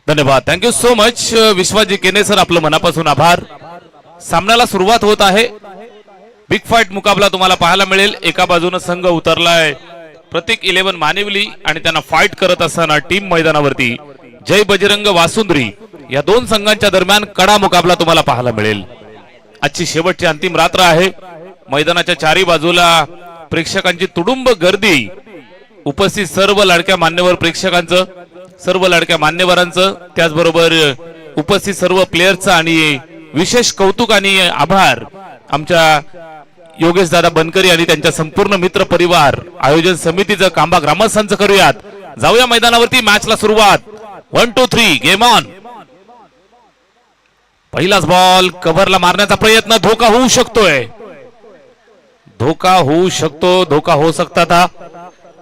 धन्यवाद, thank you so much विश्वाजी केने sir, आपलं मनापासून आभार. सामन्याला सुरुवात होत आहे. बिग फाईट मुकाबला तुम्हाला पाहायला मिळेल. एका बाजूने संघ उतरलाय प्रतीक 11 मानिवली आणि त्यांना फाईट करत असताना टीम मैदानावरती जय बजरंग वासुंद्री या दोन संघांच्या दरम्यान कडा मुकाबला तुम्हाला पाहायला मिळेल. आजची शेवटची अंतिम रात्र आहे. मैदानाच्या चारी बाजूला प्रेक्षकांची तुडुंब गर्दी. उपस्थित सर्व लाडक्या मान्यवर प्रेक्षकांचं, सर्व लाडक्या मान्यवरांचं, त्याचबरोबर उपस्थित सर्व प्लेयरचं आणि विशेष कौतुक आणि आभार आमच्या योगेश दादा बनकरी आणि त्यांच्या संपूर्ण मित्र परिवार आयोजन समितीचं, कांबा ग्रामस्थांचं करूयात. जाऊया मैदानावरती. मॅचला सुरुवात. 1 2 3 गेम ऑन. पहिलाच बॉल कव्हरला मारण्याचा प्रयत्न. धोका होऊ शकतोय, धोका होऊ शकतो, धोका हो सकता था.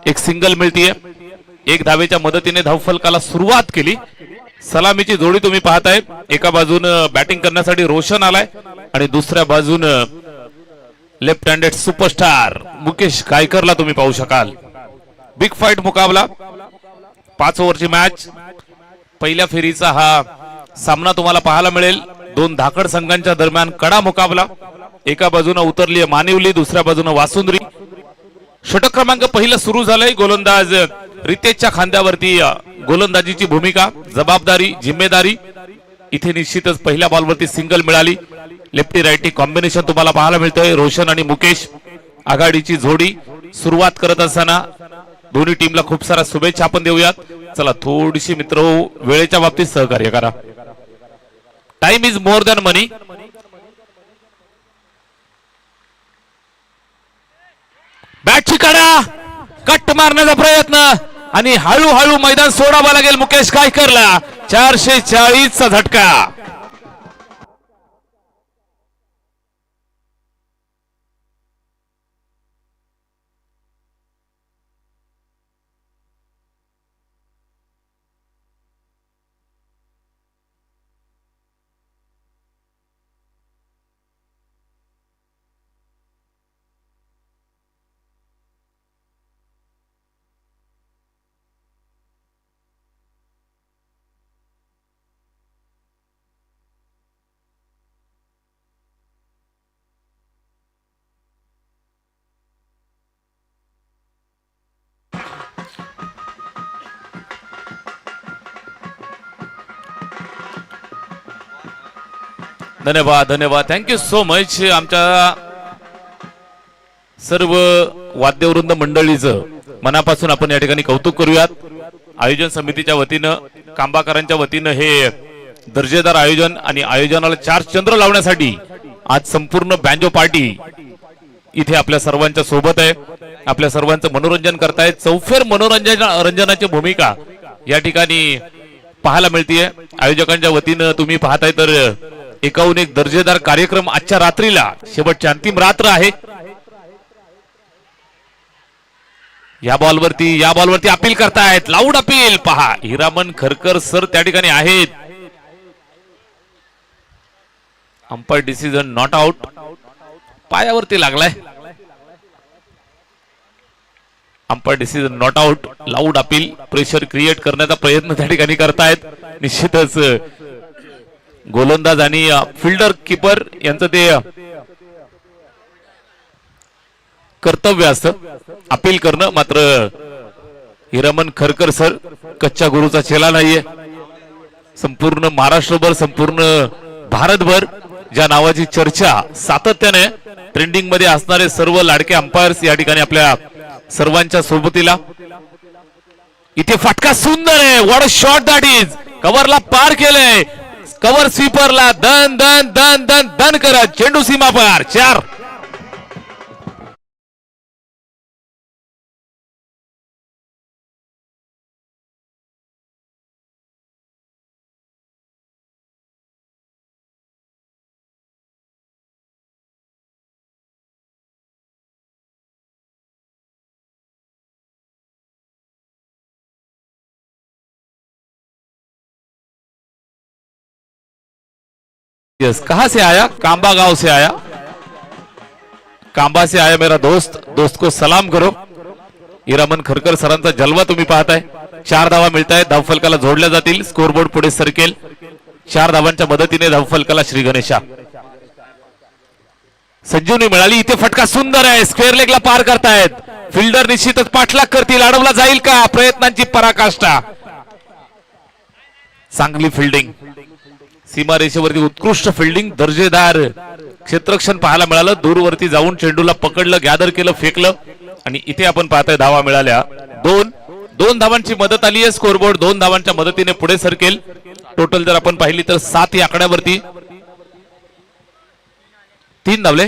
एक सिंगल मिळतीये. एक धावेच्या मदतीने धावफलकाला सुरुवात केली. सलामीची जोडी तुम्ही पाहताय. एका बाजूने बॅटिंग करण्यासाठी रोशन आलाय आणि दुसऱ्या बाजूने लेफ्ट हँडेड सुपरस्टार मुकेश गायकरला तुम्ही पाहू शकाल. बिग फाईट मुकाबला, 5 ओव्हरची मॅच. पहिल्या फेरीचा हा सामना तुम्हाला पाहायला मिळेल. दोन धाकड संघांच्या दरम्यान कडा मुकाबला. एका बाजूने उतरली मानिवली, दुसऱ्या बाजूने वासुंद्री. षटक क्रमांक पहिलं सुरू झालंय. गोलंदाज रितेशच्या खांद्यावरती गोलंदाजीची भूमिका, जबाबदारी, जिम्मेदारी. इथे निश्चितच पहिल्या बॉलवरती सिंगल मिळाली. लेफ्टी राईटी कॉम्बिनेशन तुम्हाला पाहायला मिळतंय. रोशन आणि मुकेश आघाडीची जोडी सुरुवात करत असताना दोन्ही टीमला खूप साऱ्या शुभेच्छा आपण देऊयात. चला, थोडीशी मित्र वेळेच्या बाबतीत सहकार्य करा. Time is more than money. बॅटची कडा, कट मारण्याचा प्रयत्न आणि हळूहळू मैदान सोडावं लागेल मुकेश गायकरला. 440 चा झटका. धन्यवाद, धन्यवाद, थँक्यू सो मच. आमच्या सर्व वाद्यवृंद मंडळीचं मनापासून आपण या ठिकाणी कौतुक करूयात. आयोजन समितीच्या वतीनं, कांबाकरांच्या वतीनं हे दर्जेदार आयोजन आणि आयोजनाला 4 चंद्र लावण्यासाठी आज संपूर्ण बँजो पार्टी इथे आपल्या सर्वांच्या सोबत आहे. आपल्या सर्वांचं मनोरंजन करतायत. चौफेर मनोरंजनाची भूमिका या ठिकाणी पाहायला मिळतीये. आयोजकांच्या वतीनं तुम्ही पाहताय तर एकाहून एक दर्जेदार कार्यक्रम आजच्या रात्रीला, शेवटची अंतिम रात्र आहे. या बॉलवरती अपील करतायत. लाऊड अपील पहा. हिरामन खरकर सर त्या ठिकाणी आहेत. Umpire decision not out. पायावरती लागलाय. Umpire decision not out. Loud appeal. Pressure create करण्याचा प्रयत्न त्या ठिकाणी करतायत. निश्चितच गोलंदाज आणि फिल्डर कीपर यांचं ते कर्तव्य असतं अपील करणं. मात्र हिरामन खरकर सर कच्च्या गुरुचा चेला नाहीये. संपूर्ण महाराष्ट्रभर, संपूर्ण भारतभर ज्या नावाची चर्चा सातत्याने ट्रेंडिंग मध्ये असणारे सर्व लाडके अंपायर्स या ठिकाणी आपल्या सर्वांच्या सोबतीला. इथे फटका सुंदर आहे. What a shot that is. कव्हरला पार केलंय. कव्हर स्वीपरला दन दन दन दन दन करत चेंडू सीमा पार. 4. यस, कहां से आया? कांबा गांव से आया. कांबा से आया मेरा दोस्त, दोस्त को सलाम करो. हिरामन खरकर सरांचा जलवा तुम्ही पाहताय. 4 धावा मिळत आहेत, धावफलकाला जोडल्या जातील. स्कोरबोर्ड पुढे सरकेल. 4 धावांच्या मदतीने धावफलकाला श्री गणेशा. संजीवनी मिळाली, इथे फटका सुंदर आहे, स्क्वेअर लेगला पार करतायत. फिल्डर निश्चितच पाठलाग करतील, अडवला जाईल का? प्रयत्नांची पराकाष्ठा. चांगली फिल्डिंग, सीमारेषेवरती उत्कृष्ट फिल्डिंग, दर्जेदार क्षेत्ररक्षण पाहायला मिळालं. दूरवरती जाऊन चेंडूला पकडलं, गॅदर केलं, फेकलं आणि इथे आपण पाहताय धावा मिळाल्या. दोन धावांची मदत आली आहे. स्कोरबोर्ड 2 धावांच्या मदतीने पुढे सरकेल. टोटल जर आपण पाहिली तर 7 या आकड्यावरती 3 धावले.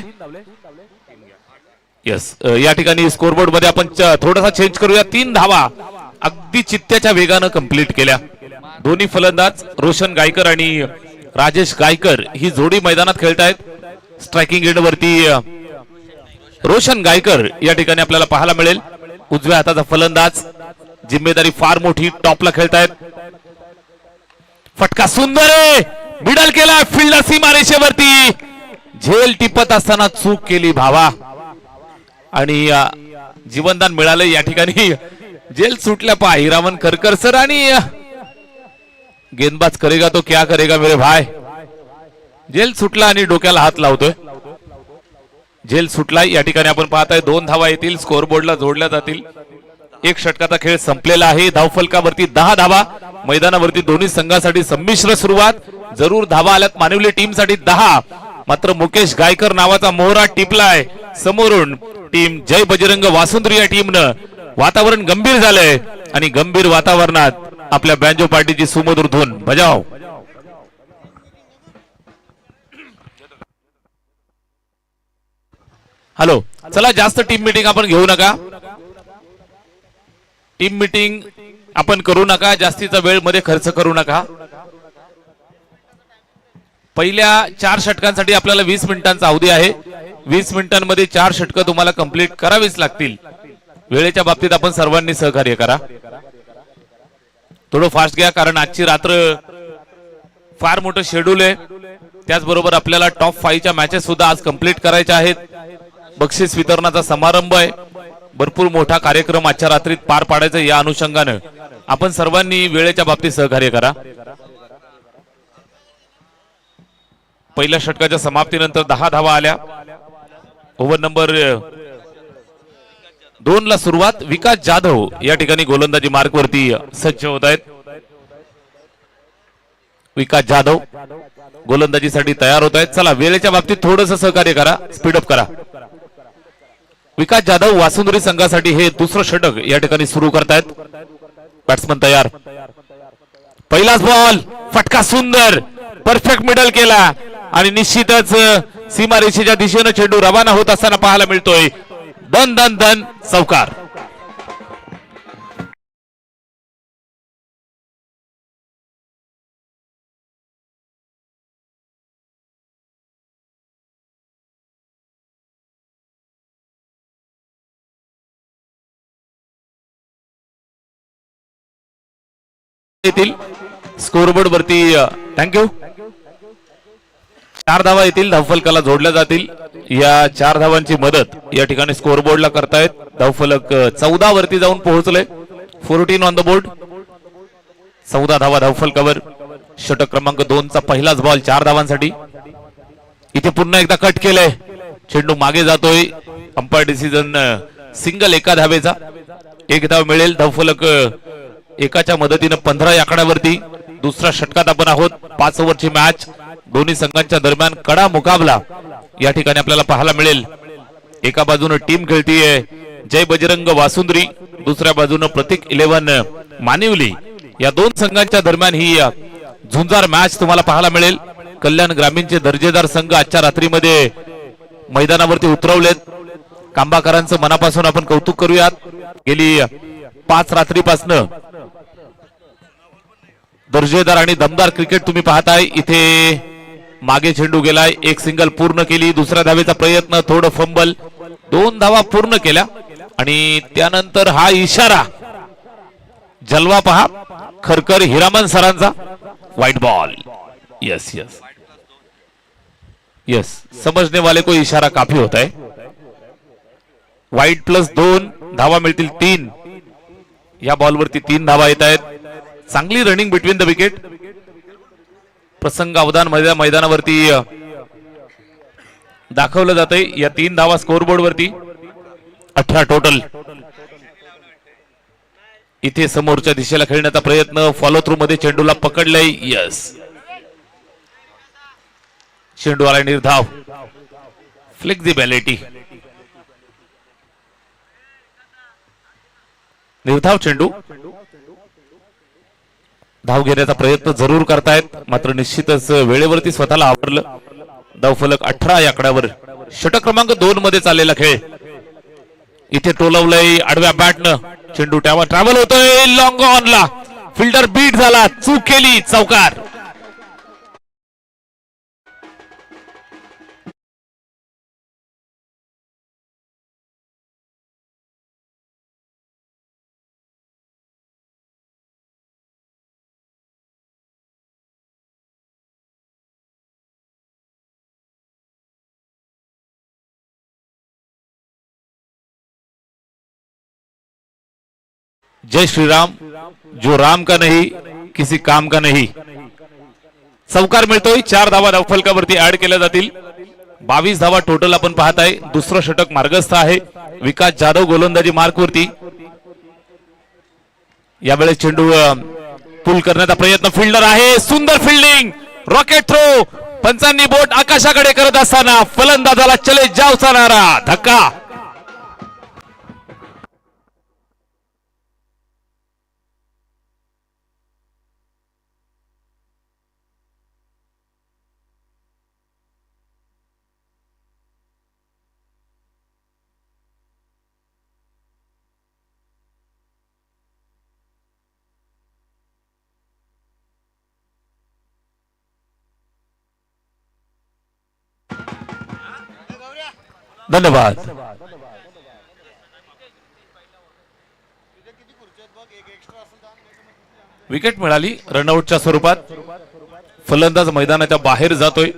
यस, या ठिकाणी स्कोरबोर्ड मध्ये आपण थोडासा चेंज करूया. 3 धावा अगदी चित्त्याच्या वेगानं कंप्लीट केल्या. दोन्ही फलंदाज रोशन गायकर आणि राजेश गायकर ही जोडी मैदानात खेळतायत. स्ट्रायकिंग एंड वरती रोशन गायकर या ठिकाणी आपल्याला पाहायला मिळेल. उजव्या हाताचा फलंदाज, जिम्मेदारी फार मोठी, टॉपला खेळतायत. फटका सुंदर आहे, मिडल केला, फिल्डर सीमारेषेवरती. झेल टिपत असताना चूक केली भावा आणि जीवनदान मिळालं. या ठिकाणी जेल सुटल्या पहा हिरामन खरकर सर आणि गेंदबाज करेगा तो क्या करेगा मेरे भाई. जेल सुटला आणि डोक्याला हात लावतोय. जेल सुटला. या ठिकाणी आपण पाहताय 2 धावा येतील, स्कोरबोर्डला जोडल्या जातील. 1 षटकाचा खेळ संपलेला आहे. धावफलकावरती 10 धावा. मैदानावरती दोन्ही संघासाठी संमिश्र सुरुवात. जरूर धावा आल्यात मानवली टीम साठी 10. मात्र मुकेश गायकर नावाचा मोहरा टिपलाय समोरून. टीम जय बजरंग वासुंद्री या टीमनं. वातावरण गंभीर झालंय आणि गंभीर वातावरणात आपल्या बँजो पार्टीची सुमधुर धून बजाव. हॅलो, चला जास्त टीम मीटिंग आपण घेऊ नका. टीम मीटिंग आपण करू नका, जास्तीचा वेळ मध्ये खर्च करू नका. पहिल्या 4 षटकांसाठी आपल्याला 20 मिनिटांचा अवधी आहे. 20 मिनिटांमध्ये 4 षटकं तुम्हाला कंप्लीट करावीच लागतील. वेळेच्या बाबतीत आपण सर्वांनी सहकार्य करा. थोडं फास्ट घ्या, कारण आजची रात्र फार मोठं शेड्यूल आहे. त्याचबरोबर आपल्याला टॉप 5 च्या मॅचेस सुद्धा आज कंप्लीट करायच्या आहेत. बक्षीस वितरणाचा समारंभ आहे. भरपूर मोठा कार्यक्रम आजच्या रात्रीत पार पाडायचा. या अनुषंगानं आपण सर्वांनी वेळेच्या बाबतीत सहकार्य करा. पहिल्या षटकाच्या समाप्तीनंतर 10 धावा आल्या. ओव्हर नंबर 2 ला सुरुवात. विकास जाधव या ठिकाणी गोलंदाजी मार्क वरती सज्ज होत आहेत. विकास जाधव गोलंदाजीसाठी तयार होत आहेत. चला वेळेच्या बाबतीत थोडंसं सहकार्य करा, स्पीडअप करा. विकास जाधव वासुंदरी संघासाठी हे दुसरं षटक या ठिकाणी सुरू करतायत. बॅट्समन तयार. पहिलाच बॉल, फटका सुंदर, परफेक्ट मिडल केला आणि निश्चितच सीमारेषेच्या दिशेने चेंडू रवाना होत असताना पाहायला मिळतोय. दन दन दन चौकार. येतील स्कोरबोर्ड वरती. थँक्यू. 4 धावा येतील, धावफलकाला जोडल्या जातील. या 4 धावांची मदत या ठिकाणी स्कोरबोर्डला करतायत. धावफलक 14 वरती जाऊन पोहोचले. 14 ऑन द बोर्ड. 14 धावा धावफलकावर. षटक क्रमांक 2 चा पहिलाच बॉल 4 धावांसाठी. इथे पुन्हा एकदा कट केलंय, चेंडू मागे जातोय. Umpire decision single 1 धावेचा. 1 धाव मिळेल. धावफलक 1च्या मदतीने 15 या आकड्यावरती. दुसऱ्या षटकात आपण आहोत. 5 ओव्हरची मॅच. दोन्ही संघांच्या दरम्यान कडा मुकाबला या ठिकाणी आपल्याला पाहायला मिळेल. एका बाजूने टीम खेळतीये जय बजरंग वासुंद्री, दुसऱ्या बाजूने प्रतीक 11 मानिवली. या 2 संघांच्या दरम्यान ही झुंजार मॅच तुम्हाला पाहायला मिळेल. कल्याण ग्रामीणचे दर्जेदार संघ आजच्या रात्रीमध्ये मैदानावरती उतरवलेत. कांबाकरांचं मनापासून आपण कौतुक करूयात. गेली 5 रात्रीपासून दर्जेदार आणि दमदार क्रिकेट तुम्ही पाहताय. इथे मागे चेंडू गेलाय, 1 सिंगल पूर्ण केली. दुसऱ्या धावेचा प्रयत्न, थोडं फंबल. 2 धावा पूर्ण केल्या आणि त्यानंतर हा इशारा. जलवा पहा खरकर हिरामन सरांचा. White ball. Yes yes yes, समझने वाले को इशारा काफी होता है. व्हाईट +2 धावा मिळतील 3. या बॉलवरती 3 धावा येत आहेत. चांगली रनिंग बिटवीन द विकेट. प्रसंग अवधान मैदानावरती दाखवलं जातंय. या 3 धावा स्कोरबोर्ड वरती 18 टोटल. इथे समोरच्या दिशेला खेळण्याचा प्रयत्न. फॉलो थ्रू मध्ये चेंडूला पकडलंय. यस, चेंडू आला निर्धाव. फ्लेक्झिबिलिटी, निर्धाव चेंडू. धाव घेण्याचा प्रयत्न जरूर करतायत, मात्र निश्चितच वेळेवरती स्वतःला आवरलं. धावफलक 18 या आकड्यावर. षटक क्रमांक 2 मध्ये चाललेला खेळ. इथे टोलवलंय आडव्या बॅटनं. चेंडू ट्रॅव्हल होतोय लॉंग ऑनला. फिल्डर बीट झाला, चूक केली, चौकार. जय श्री राम. जो राम का नहीं किसी काम का नहीं. चौकार मिळतोय. 4 धावा धावफलकावरती ऍड केल्या जातील. 22 धावा टोटल आपण पाहत आहे. दुसरं षटक मार्गस्थ आहे. विकास जाधव गोलंदाजी मार्कवरती. यावेळेस चेंडू पुल करण्याचा प्रयत्न. फिल्डर आहे, सुंदर फिल्डिंग, रॉकेट थ्रो. पंचांनी बोट आकाशाकडे करत असताना फलंदाजाला चले जावचा नारा. धक्का. धन्यवाद. विकेट मिळाली रनआउटच्या स्वरूपात. फलंदाज मैदानाच्या बाहेर जातोय.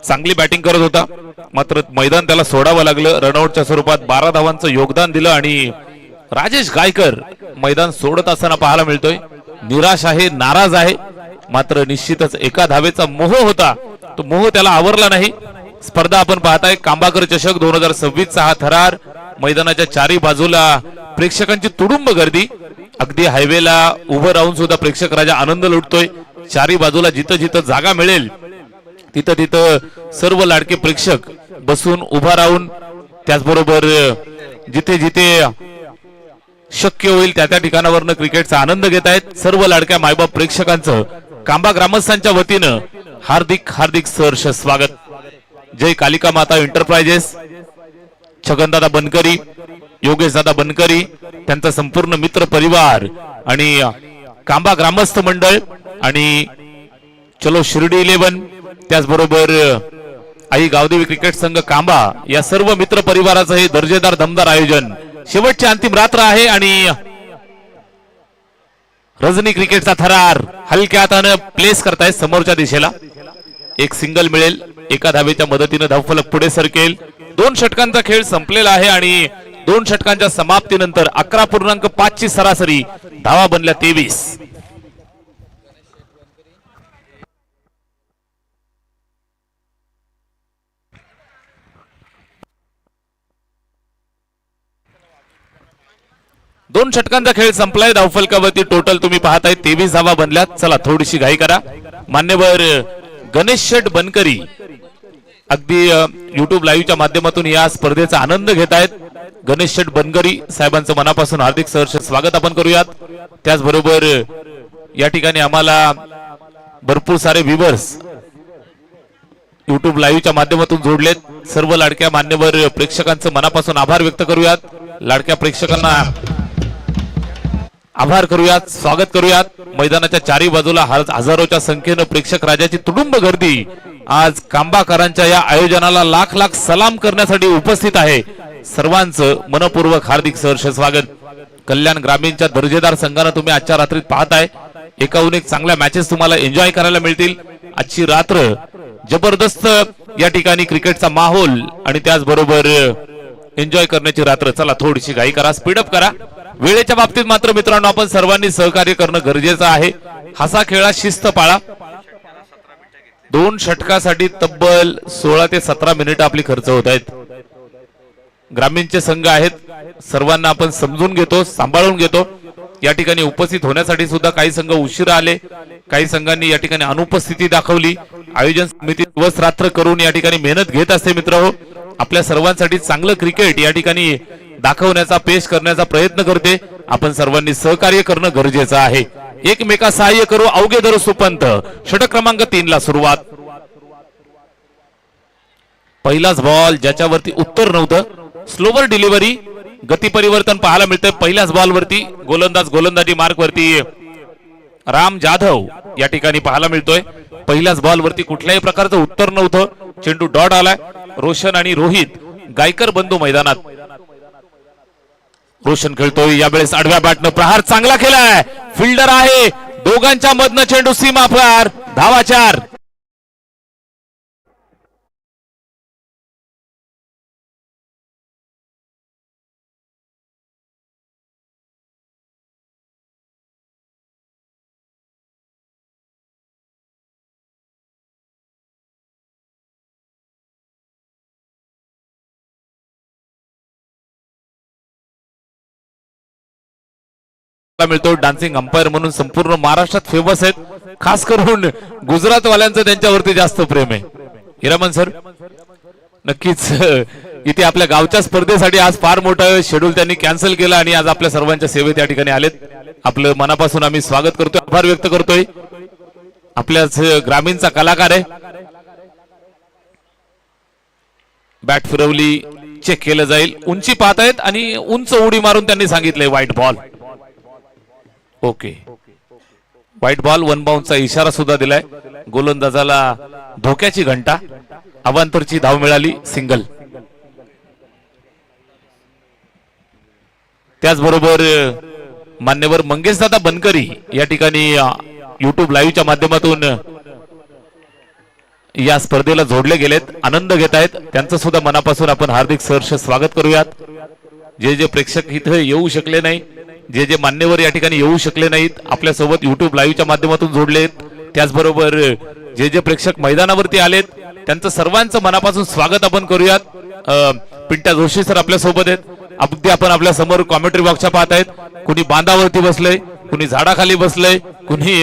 चांगली बॅटिंग करत होता, मात्र मैदान त्याला सोडावं लागलं. रनआउटच्या स्वरूपात 12 धावांचं योगदान दिलं आणि राजेश गायकर मैदान सोडत असताना पाहायला मिळतोय. निराश आहे, नाराज आहे, मात्र निश्चितच एका धावेचा मोह होता, तो मोह त्याला आवरला नाही. स्पर्धा आपण पाहताय कांबाकर चषक 2026 चा हा थरार. मैदानाच्या चारी बाजूला प्रेक्षकांची तुडुंब गर्दी. अगदी हायवेला उभं राहून सुद्धा प्रेक्षक राजा आनंद लुटतोय. चारी बाजूला जिथं जिथं जागा मिळेल तिथं तिथं सर्व लाडके प्रेक्षक बसून उभा राहून, त्याचबरोबर जिथे जिथे शक्य होईल त्या त्या ठिकाणावरनं क्रिकेटचा आनंद घेत आहेत. सर्व लाडक्या मायबाप प्रेक्षकांचं कांबा ग्रामस्थांच्या वतीनं हार्दिक हार्दिक सहर्ष स्वागत. जय कालिका माता एंटरप्राइजेस, छगनदादा बनकरी, योगेशदादा बनकरी, त्यांचा संपूर्ण मित्र परिवार आणि कांबा ग्रामस्थ मंडळ आणि चलो शिर्डी 11, त्याचबरोबर आई गावदेवी क्रिकेट संघ कांबा, या सर्व मित्र परिवाराचं हे दर्जेदार दमदार आयोजन. शेवटची अंतिम रात्र आहे आणि रजनी क्रिकेटचा थरार हलक्या हाताने प्लेस करतायत समोरच्या दिशेला. एक सिंगल मिळेल, एका धावेच्या मदतीने धावफलक पुढे सरकेल. 2 षटकांचा खेळ संपलेला आहे आणि 2 षटकांच्या समाप्तीनंतर 11.5 ची सरासरी. धावा बनल्या 23. दोन षटकांचा खेळ संपलाय. धावफलकावरती टोटल तुम्ही पाहताय 23 धावा बनल्यात. चला थोडीशी घाई करा. मान्यवर गणेश शेठ बनकरी अगदी युट्यूब लाईव्हच्या माध्यमातून या स्पर्धेचा आनंद घेत आहेत. गणेश शेठ बनकरी साहेबांचं मनापासून हार्दिक सहर्ष स्वागत आपण करूयात. त्याचबरोबर या ठिकाणी आम्हाला भरपूर सारे व्ह्यूअर्स युट्यूब लाईव्हच्या माध्यमातून जोडलेत. सर्व लाडक्या मान्यवर प्रेक्षकांचं मनापासून आभार व्यक्त करूयात. लाडक्या प्रेक्षकांना आभार करूयात, स्वागत करूयात. मैदानाच्या चारी बाजूला हजारोच्या संख्येनं प्रेक्षक राजाची तुडुंब गर्दी आज कांबाकरांच्या या आयोजनाला लाख लाख सलाम करण्यासाठी उपस्थित आहे. सर्वांचं मनपूर्वक हार्दिक सहर्ष स्वागत. कल्याण ग्रामीणच्या दर्जेदार संघानं तुम्ही आजच्या रात्रीत पाहताय. एकाहून एक चांगल्या मॅचेस तुम्हाला एन्जॉय करायला मिळतील. आजची रात्र जबरदस्त या ठिकाणी क्रिकेटचा माहोल आणि त्याचबरोबर एन्जॉय करण्याची रात्र. चला थोडीशी घाई करा, स्पीडअप करा. वेळेच्या बाबतीत मात्र मित्रांनो आपण सर्वांनी सहकार्य करणं गरजेचं आहे. हसा खेळा, शिस्त पाळा. 2 षटकासाठी तब्बल 16 ते 17 मिनिटं आपली खर्च होत आहेत. ग्रामीणचे संघ आहेत, सर्वांना आपण समजून घेतो, सांभाळून घेतो. या ठिकाणी उपस्थित होण्यासाठी सुद्धा काही संघ उशिरा आले, काही संघांनी या ठिकाणी अनुपस्थिती दाखवली. आयोजन समिती दिवस रात्र करून या ठिकाणी मेहनत घेत असते. मित्रहो, आपल्या सर्वांसाठी चांगलं क्रिकेट या ठिकाणी दाखवण्याचा, पेश करण्याचा प्रयत्न करते. आपण सर्वांनी सहकार्य करणं गरजेचं आहे. एकमेका सहाय्य करू, अवघे धरू सुपंत. षटक क्रमांक 3 ला सुरुवात. पहिलाच बॉल ज्याच्यावरती उत्तर नव्हतं, स्लोवर डिलिव्हरी, गती परिवर्तन पाहायला मिळतंय. पहिल्याच बॉल वरती गोलंदाजी मार्क वरती राम जाधव या ठिकाणी पाहायला मिळतोय. पहिल्याच बॉल वरती कुठल्याही प्रकारचं उत्तर नव्हतं, चेंडू डॉट आलाय. रोशन आणि रोहित गायकर बंधू मैदानात. रोशन खेळतोय, यावेळेस आडव्या बॅटनं प्रहार चांगला केलाय. फिल्डर आहे, दोघांच्या मधनं चेंडू सीमा पार. धावा 4. मिळतो. डान्सिंग अंपायर म्हणून संपूर्ण महाराष्ट्रात फेमस आहेत. खास करून गुजरात वाल्यांचं त्यांच्यावरती जास्त प्रेम आहे. हिरामन सर, नक्कीच इथे आपल्या गावच्या स्पर्धेसाठी आज फार मोठं शेड्यूल त्यांनी कॅन्सल केलं आणि आज आपल्या सर्वांच्या सेवेत या ठिकाणी आलेत. आपलं मनापासून आम्ही स्वागत करतोय, आभार व्यक्त करतोय. आपल्याच ग्रामीणचा कलाकार आहे. बॅट फिरवली, चेक केलं जाईल. उंची पाहतायत आणि उंच उडी मारून त्यांनी सांगितलंय white ball. Okay, white ball. 1 बाउंसचा इशारा सुद्धा दिलाय. गोलंदाजाला धोक्याची घंटा. अवांतरची धाव मिळाली, सिंगल. त्याचबरोबर मान्यवर मंगेशदादा बनकरी या ठिकाणी युट्यूब लाईव्हच्या माध्यमातून या स्पर्धेला जोडले गेलेत, आनंद घेत आहेत. त्यांचं सुद्धा मनापासून आपण हार्दिक सहर्ष स्वागत करूयात. जे प्रेक्षक इथे येऊ शकले नाही, जे मान्यवर या ठिकाणी येऊ शकले नाहीत, आपल्या सोबत युट्यूब लाईव्हच्या माध्यमातून जोडलेत, त्याचबरोबर जे प्रेक्षक मैदानावरती आलेत, त्यांचं सर्वांचं मनापासून स्वागत आपण करूयात. पिंट्या जोशी सर आपल्या सोबत आहेत. अगदी आपण आपल्या समोर कॉमेंट्री बॉक्सच्या पाहत आहेत. कुणी बांधावरती बसलंय, कुणी झाडाखाली बसलंय, कुणी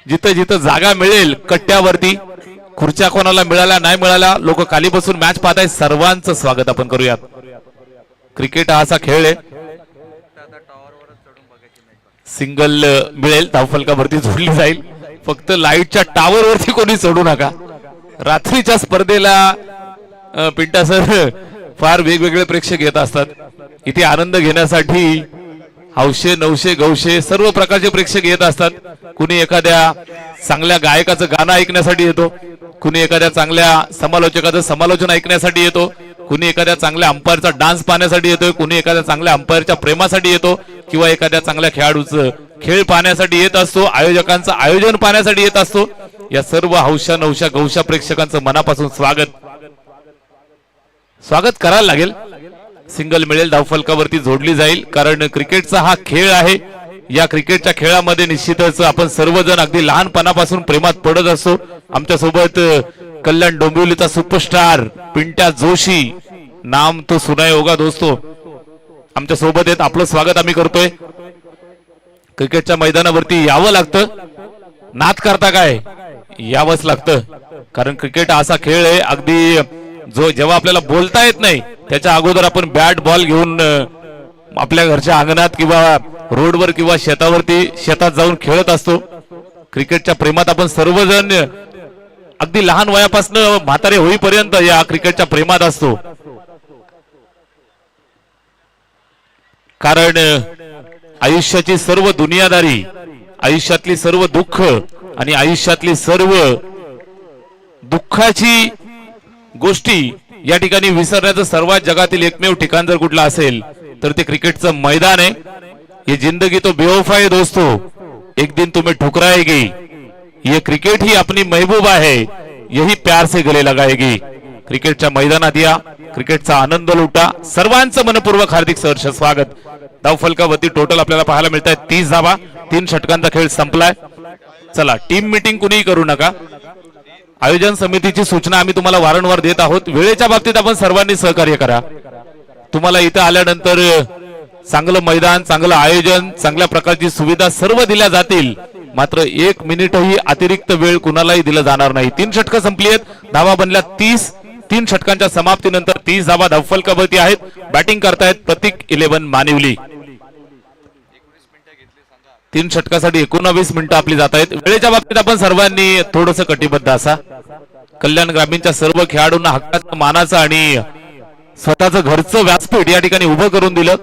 जिथं जिथं जागा मिळेल कट्ट्यावरती. खुर्च्या कोणाला मिळाल्या नाही मिळाल्या, लोक खाली बसून मॅच पाहत आहेत. सर्वांचं स्वागत आपण करूयात. क्रिकेट हा असा खेळ आहे, सिंगल मिळेल, धावफलकावरती जोडली जाईल. फक्त लाईटच्या टावर वरती कोणी चढू नका. रात्रीच्या स्पर्धेला पिंटा सर फार वेगवेगळे प्रेक्षक येत असतात. इथे आनंद घेण्यासाठी 900 900 गवशे सर्व प्रकारचे प्रेक्षक येत असतात. कुणी एखाद्या चांगल्या गायकाचं गाणं ऐकण्यासाठी येतो, कुणी एखाद्या चांगल्या समालोचकाचं समालोचन ऐकण्यासाठी येतो, कुणी एखाद्या चांगल्या अंपायरचा डान्स पाहण्यासाठी येतोय, कुणी एखाद्या चांगल्या अंपायरच्या प्रेमासाठी येतो, किंवा एखाद्या चांगल्या खेळाडूचं खेळ पाहण्यासाठी येत असतो, आयोजकांचं आयोजन पाहण्यासाठी येत असतो. या सर्व 900 900 गवशा प्रेक्षकांचं मनापासून स्वागत करायला लागेल. सिंगल मिळेल, धावफलकावरती जोडली जाईल. कारण क्रिकेटचा हा खेळ आहे. या क्रिकेटच्या खेळामध्ये निश्चितच आपण सर्वजण अगदी लहानपणापासून प्रेमात पडत असतो. आमच्या सोबत कल्याण डोंबिवलीचा सुपरस्टार पिंट्या जोशी, नाम तो सुनाय होगा दोस्तो, आमच्या सोबत आहेत. आपलं स्वागत आम्ही करतोय. क्रिकेटच्या मैदानावरती यावं लागतं, नाद करता काय, यावंच लागतं. कारण क्रिकेट असा खेळ आहे, अगदी जेव्हा आपल्याला बोलता येत नाही त्याच्या अगोदर आपण बॅट बॉल घेऊन आपल्या घरच्या अंगणात किंवा रोडवर किंवा शेतात जाऊन खेळत असतो. क्रिकेटच्या प्रेमात आपण सर्वजण अगदी लहान वयापासून म्हातारे होईपर्यंत या क्रिकेटच्या प्रेमात असतो. कारण आयुष्याची सर्व दुनियादारी, आयुष्यातली सर्व दुःख आणि आयुष्यातली सर्व दुःखाची गोष्टी या ठिकाणी विसरण्याचं सर्वात जगातील एकमेव ठिकाण जर कुठलं असेल तर ते क्रिकेटचं मैदान आहे. ये जिंदगी तो बेवफा है दोस्तों, एक दिन तुम्हें ठुकराएगी. ये क्रिकेट ही अपनी महबूबा है, यही प्यार से गले लगाएगी. क्रिकेटच्या मैदानात या, क्रिकेटचा आनंद लुटा. सर्वांचं मनपूर्वक हार्दिक सहर्ष स्वागत. धावफलकावरती टोटल आपल्याला पाहायला मिळत आहे 30 धावा. 3 षटकांचा खेळ संपलाय. चला, टीम मीटिंग कुणीही करू नका. आयोजन समितीची सूचना आम्ही तुम्हाला वारंवार देत आहोत. वेळेच्या बाबतीत आपण सर्वांनी सहकार्य करा. तुम्हाला इथं आल्यानंतर चांगलं मैदान, चांगलं आयोजन, चांगल्या प्रकारची सुविधा सर्व दिल्या जातील. मात्र 1 मिनिटही अतिरिक्त वेळ कुणालाही दिला जाणार नाही. 3 षटकं संपली आहेत. धावा बनल्या 30. 3 षटकांच्या समाप्तीनंतर 30 धावा धावफलकावरती आहेत. बॅटिंग करतायत प्रतीक 11 मानिवली. 3 षटकासाठी 19 मिनिटं आपली जात आहेत. वेळेच्या बाबतीत आपण सर्वांनी थोडंसं कटिबद्ध असा. कल्याण ग्रामीणच्या सर्व खेळाडूंना हक्काचं, मानाचं आणि स्वतःचं घरचं व्यासपीठ या ठिकाणी उभं करून दिलं.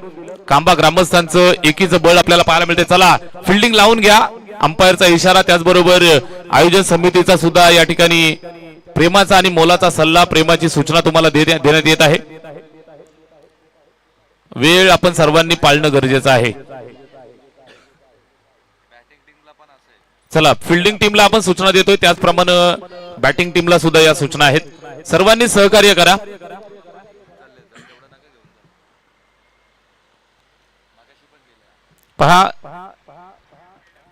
खांबा ग्रामस्थांचं एकीचं बळ आपल्याला पाहायला मिळते. चला, फिल्डिंग लावून घ्या. अंपायरचा इशारा, त्याचबरोबर आयोजन समितीचा सुद्धा या ठिकाणी प्रेमाचा आणि मोलाचा सल्ला, प्रेमाची सूचना तुम्हाला देण्यात येत आहे. वेळ आपण सर्वांनी पाळणं गरजेचं आहे. चला, फिल्डिंग टीमला आपण सूचना देतोय, त्याचप्रमाणे बॅटिंग टीमला सुद्धा या सूचना आहेत. सर्वांनी सहकार्य करा. पहा,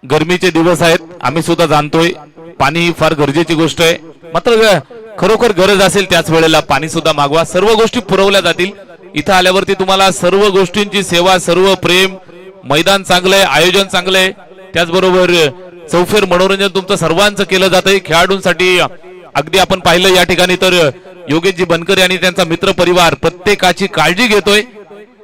गरमीचे दिवस आहेत, आम्ही सुद्धा जाणतोय. पाणी ही फार गरजेची गोष्ट आहे. मात्र खरोखर गरज असेल त्याच वेळेला पाणी सुद्धा मागवा. सर्व गोष्टी पुरवल्या जातील. इथं आल्यावरती तुम्हाला सर्व गोष्टींची सेवा, सर्व प्रेम, मैदान चांगलंय, आयोजन चांगलंय, त्याचबरोबर चौफेर मनोरंजन तुमचं सर्वांचं केलं जातंय. खेळाडूंसाठी अगदी आपण पाहिलं या ठिकाणी तर योगेशजी बनकरे आणि त्यांचा मित्र परिवार प्रत्येकाची काळजी घेतोय.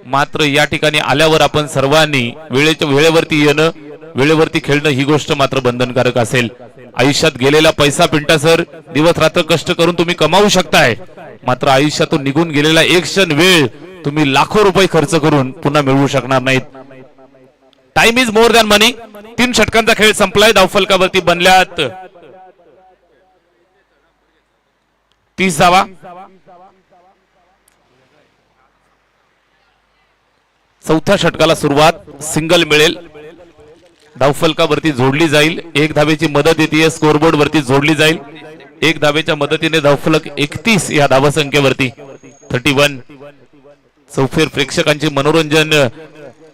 मात्र या ठिकाणी आल्यावर आपण सर्वांनी वेळेवरती येणं, वेळेवरती खेळणं ही गोष्ट मात्र बंधनकारक असेल. आयुष्यात गेलेला पैसा पिंटा सर, दिवस रात्र कष्ट करून तुम्ही कमावू शकताय. मात्र आयुष्यातून निघून गेलेला एक क्षण वेळ तुम्ही लाखो रुपये खर्च करून पुन्हा मिळवू शकणार नाहीत. टाइम इज मोर दॅन मनी. 3 षटकांचा खेळ संपलाय. धावफलकावरती बनल्यात 30 धावा. चौथ्या षटकाला सुरुवात. सिंगल मिळेल, धावफलकावरती जोडली जाईल. 1 धावेची मदत येते, स्कोरबोर्ड वरती जोडली जाईल. 1 धावेच्या मदतीने धावफलक 31 या धावसंख्येवरती 31. चौफेर प्रेक्षकांची मनोरंजन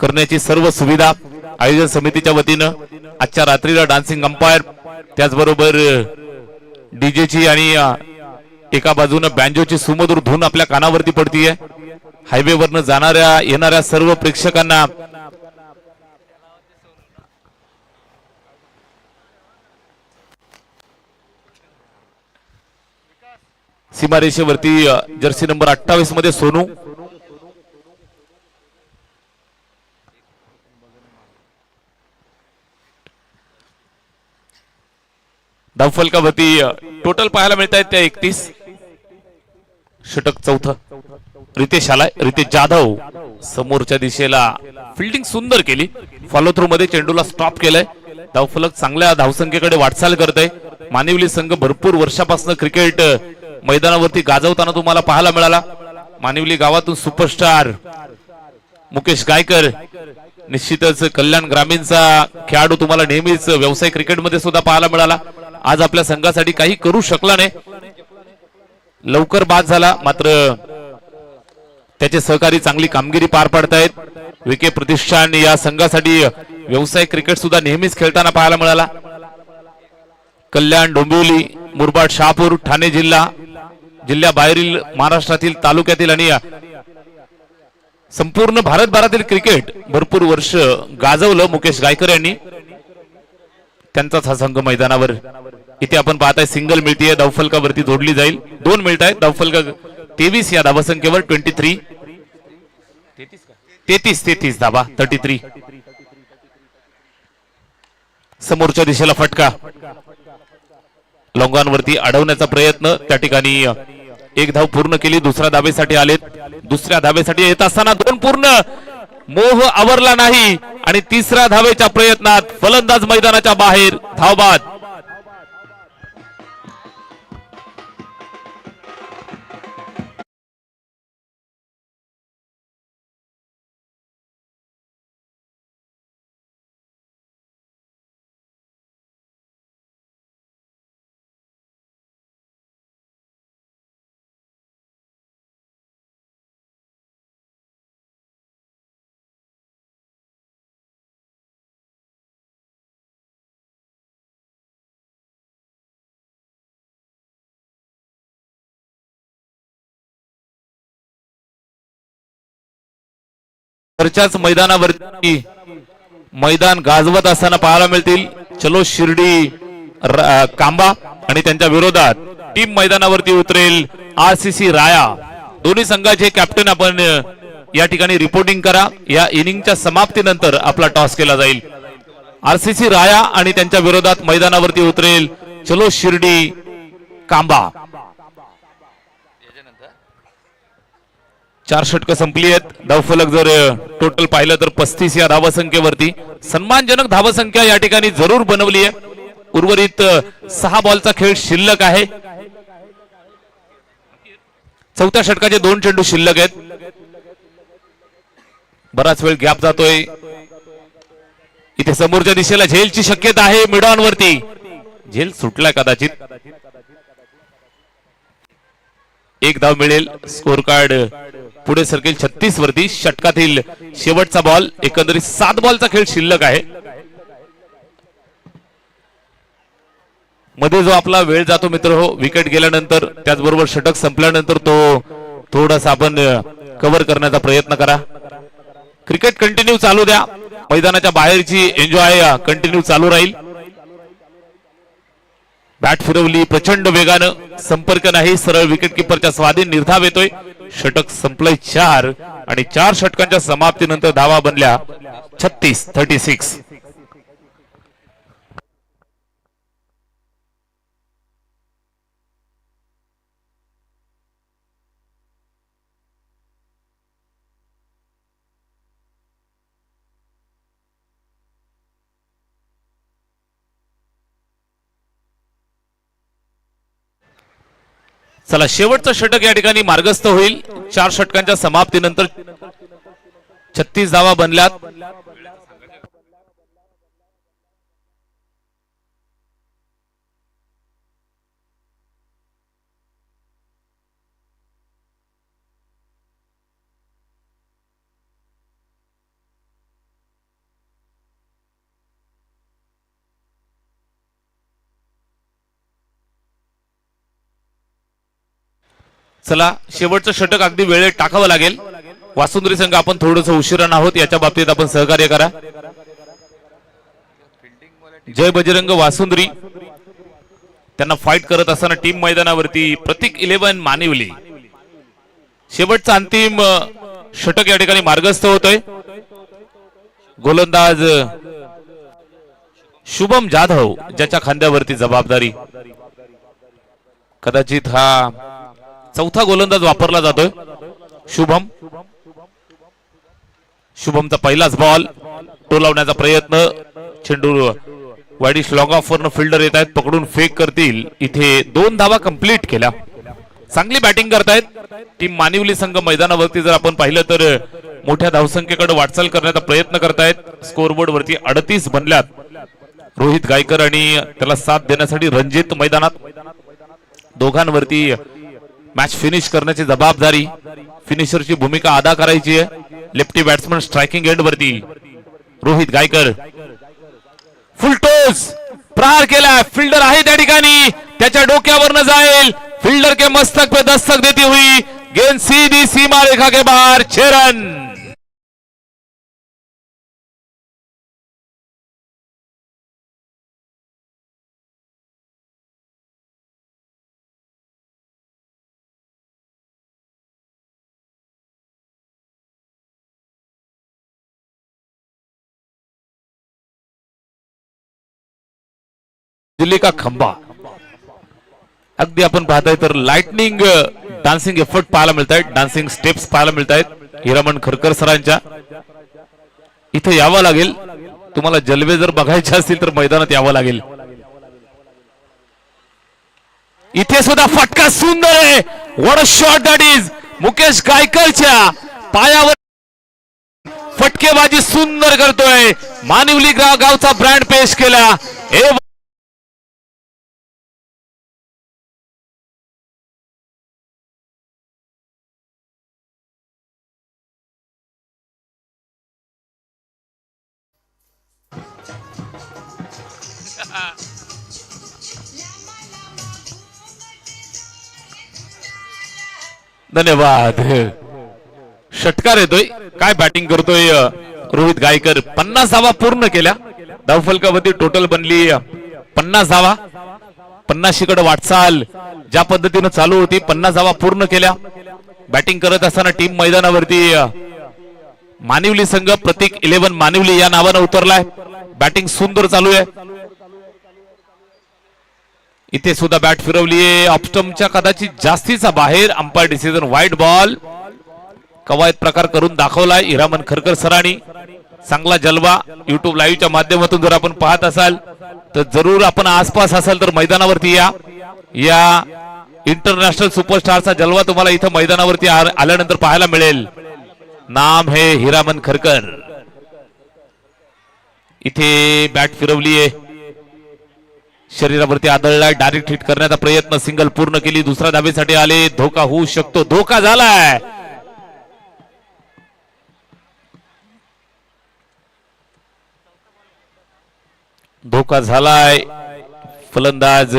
करण्याची सर्व सुविधा आयोजन समितीच्या वतीनं. आजच्या रात्रीला डान्सिंग अंपायर, त्याचबरोबर डीजेची आणि एका बाजूने बँजोची सुमधुर धून आपल्या कानावरती पडतीये. हायवेवरनं जाणाऱ्या येणाऱ्या सर्व प्रेक्षकांना सीमारेषेवरती जर्सी नंबर 28 मध्ये सोनू, धावफलकावरती टोटल पाहायला मिळत आहेत त्या 31. षटक चौथं रितेश आलाय. रितेश जाधव समोरच्या दिशेला फिल्डिंग सुंदर केली. फॉलो थ्रू मध्ये चेंडूला स्टॉप केलंय. धावफलक चांगल्या धावसंख्येकडे वाटचाल करत आहे. मानिवली संघ भरपूर वर्षापासून क्रिकेट मैदानावरती गाजवताना तुम्हाला पाहायला मिळाला. मानिवली गावातून सुपरस्टार मुकेश गायकर, निश्चितच कल्याण ग्रामीणचा खेळाडू तुम्हाला नेहमीच व्यावसायिक क्रिकेटमध्ये सुद्धा पाहायला मिळाला. आज आपल्या संघासाठी काही करू शकला नाही, लवकर बाद झाला. मात्र त्याचे सहकारी चांगली कामगिरी पार पाडतायत. विके प्रतिष्ठान या संघासाठी व्यावसायिक क्रिकेट सुद्धा नेहमीच खेळताना पाहायला मिळाला. कल्याण, डोंबिवली, मुरबाड, शहापूर, ठाणे जिल्ह्याबाहेरील महाराष्ट्रातील तालुक्यातील आणि संपूर्ण भारतभरातील क्रिकेट भरपूर वर्ष गाजवलं मुकेश गायकर यांनी. त्यांचाच हा संघ मैदानावर. इथे आपण पाहताय सिंगल मिळतीये, धावफलकावरती जोडली जाईल. 2 मिळत आहेत. धावफलका 23 या धावसंख्येवर 23 33 धावा 33. समोरच्या दिशेला फटका, लॉंगॉनवरती अडवण्याचा प्रयत्न. त्या ठिकाणी 1 धाव पूर्ण केली. दुसऱ्या धावेसाठी आलेत. दुसऱ्या धावेसाठी येत असताना 2 पूर्ण, मोह आवरला नाही आणि 3ऱ्या धावेच्या प्रयत्नात फलंदाज मैदानाच्या बाहेर. धावबाद. घरच्याच मैदानावरती मैदान गाजवत असताना पाहायला मिळतील चलो शिर्डी कांबा आणि त्यांच्या विरोधात टीम मैदानावरती उतरेल आरसीसी राया। दोन्ही संघाचे कॅप्टन आपण या ठिकाणी रिपोर्टिंग करा। या इनिंगच्या समाप्तीनंतर आपला टॉस केला जाईल। आरसीसी राया आणि त्यांच्या विरोधात मैदानावरती उतरेल चलो शिर्डी कांबा। 4 षटकं संपली आहेत। धावफलक जर टोटल पाहिलं तर 35 या धावसंख्येवरती सन्मानजनक धावसंख्या या ठिकाणी जरूर बनवली आहे। उर्वरित 6 बॉलचा खेळ शिल्लक आहे। चौथ्या षटकाचे 2 चेंडू शिल्लक आहेत। बराच वेळ गॅप जातोय। इथे समोरच्या दिशेला झेलची शक्यता आहे। मिडॉन वरती झेल सुटलाय कदाचित। एक धाव मिळेल। स्कोर कार्ड पुढे सरकेल 36 वरती। षटकातील शेवटचा बॉल। एकंदरीत 7 बॉलचा खेळ शिल्लक आहे। मध्ये जो आपला वेळ जातो मित्र हो विकेट गेल्यानंतर त्याचबरोबर षटक संपल्यानंतर तो थोडासा आपण कव्हर करण्याचा प्रयत्न करा। क्रिकेट कंटिन्यू चालू द्या। मैदानाच्या बाहेरची एन्जॉय कंटिन्यू चालू राहील। बॅट फिरवली प्रचंड वेगानं संपर्क नाही सरळ विकेट किपरच्या स्वाधीन निर्धाव येतोय। षटक संपलंय 4 आणि 4 षटकांच्या समाप्तीनंतर धावा बनल्या 36 चला शेवटचं षटक या ठिकाणी मार्गस्थ होईल। 4 षटकांच्या समाप्तीनंतर 36 धावा बनल्यात। चला शेवटचं षटक अगदी वेळेत टाकावं लागेल। वासुंद्री संघ आपण थोडंसं उशिरा आहोत याच्या बाबतीत आपण सहकार्य करा। जय बजरंग वासुंद्री त्यांना फाईट करत असताना टीम मैदानावरती प्रतीक 11 मानिवली। शेवटचं अंतिम षटक या ठिकाणी मार्गस्थ होतोय। गोलंदाज शुभम जाधव ज्याच्या खांद्यावरती जबाबदारी। कदाचित हा चौथा गोलंदाज वापरला जातोय। शुभमचा पहिलाच बॉल टोलावण्याचा प्रयत्न। चेंडू वाईडिश लॉंग ऑफ वरनं फिल्डर येत आहेत पकडून फेक करतील। इथे 2 धावा कंप्लीट केल्या। चांगली बॅटिंग करतायत टीम मानिवली संघ। मैदानावरती जर आपण पाहिलं तर मोठ्या धावसंख्येकडे वाटचाल करण्याचा प्रयत्न करतायत। स्कोरबोर्ड वरती 38 बनल्यात। रोहित गायकर आणि त्याला साथ देण्यासाठी रणजित मैदानात। दोघांवरती मॅच फिनिश करण्याची जबाबदारी फिनिशरची भूमिका अदा करायची आहे। लेफ्टी बॅट्समन स्ट्रायकिंग एंड वरती रोहित गायकर फुलटोस प्रहार केला। फिल्डर आहे त्या ठिकाणी त्याच्या डोक्यावरनं जाईल। फिल्डर के मस्तक पे दस्तक देती हुई गेंद सीधी सीमा रेखा के बाहर 6 रन। दिल्ली का खंबा अगदी आपण पाहताय तर लाइटनिंग डान्सिंग एफर्ट पाहायला मिळत आहेत। डान्सिंग स्टेप्स पाहायला मिळत आहेत हिरामण खरकर सरांच्या। इथे यावं लागेल तुम्हाला जलवे जर बघायचे असतील तर मैदानात यावं लागेल। इथे सुद्धा फटका सुंदर आहे। What a shot that is. Mukesh गायकरच्या पायावर फटकेबाजी सुंदर करतोय। मानिवली गावचा ब्रँड पेश केला। धन्यवाद। षटकार येतोय काय बॅटिंग करतोय रोहित गायकर. 50 धावा पूर्ण केल्या. धावफलकावरती टोटल बनली 50 धावा. 50 कडे वाटचाल ज्या पद्धतीने चालू होती, 50 धावा पूर्ण केल्या. बॅटिंग करत असताना टीम मैदानावरती मानिवली संघ प्रतीक 11 मानिवली या नावाने उतरलाय. बॅटिंग सुंदर चालू आहे. इथे सुद्धा बॅट फिरवलीये ऑफस्टम्पच्या कदाचित जास्तीचा बाहेर. Umpire decision white ball. कवायत प्रकार करून दाखवलाय हिरामन खरकर सरांनी. चांगला जलवा. युट्यूब लाईव्हच्या माध्यमातून जर आपण पाहत असाल तर जरूर आपण आसपास असाल तर मैदानावरती या इंटरनॅशनल सुपरस्टारचा जलवा तुम्हाला इथं मैदानावरती आल्यानंतर पाहायला मिळेल. नाम है हिरामन खरकर. इथे बॅट फिरवलीये, शरीरावरती आदळलाय. डायरेक्ट हिट करण्याचा प्रयत्न, सिंगल पूर्ण केली. दुसऱ्या धावेसाठी आले. धोका होऊ शकतो. धोका झालाय. धोका झालाय. फलंदाज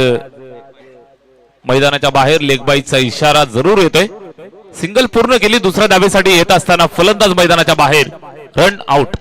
मैदानाच्या बाहेर. लेग बाईचा इशारा जरूर येतोय. सिंगल पूर्ण केली. दुसऱ्या धावेसाठी येत असताना फलंदाज मैदानाच्या बाहेर. Run out.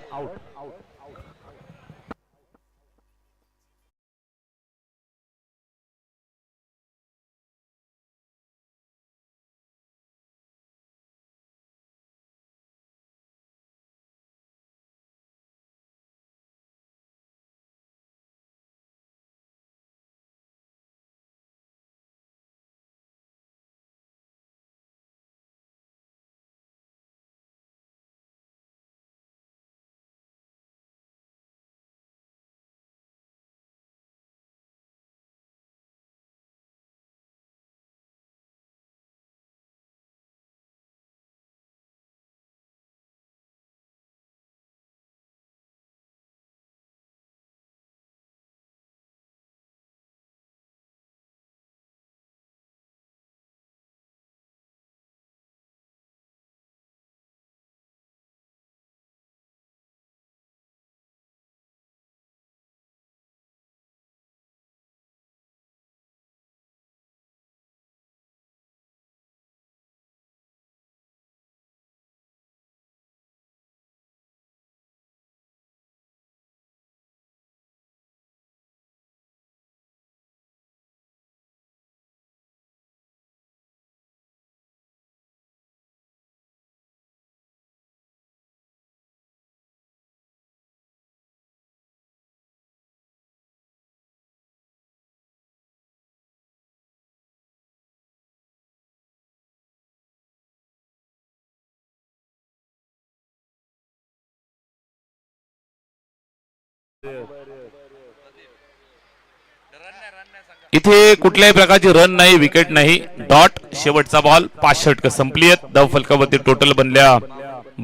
इथे कुठल्याही प्रकारची रन नाही, विकेट नाही. डॉट. शेवटचा बॉल. 5 षटक संपली आहेत. धावफलकावरती टोटल बनल्या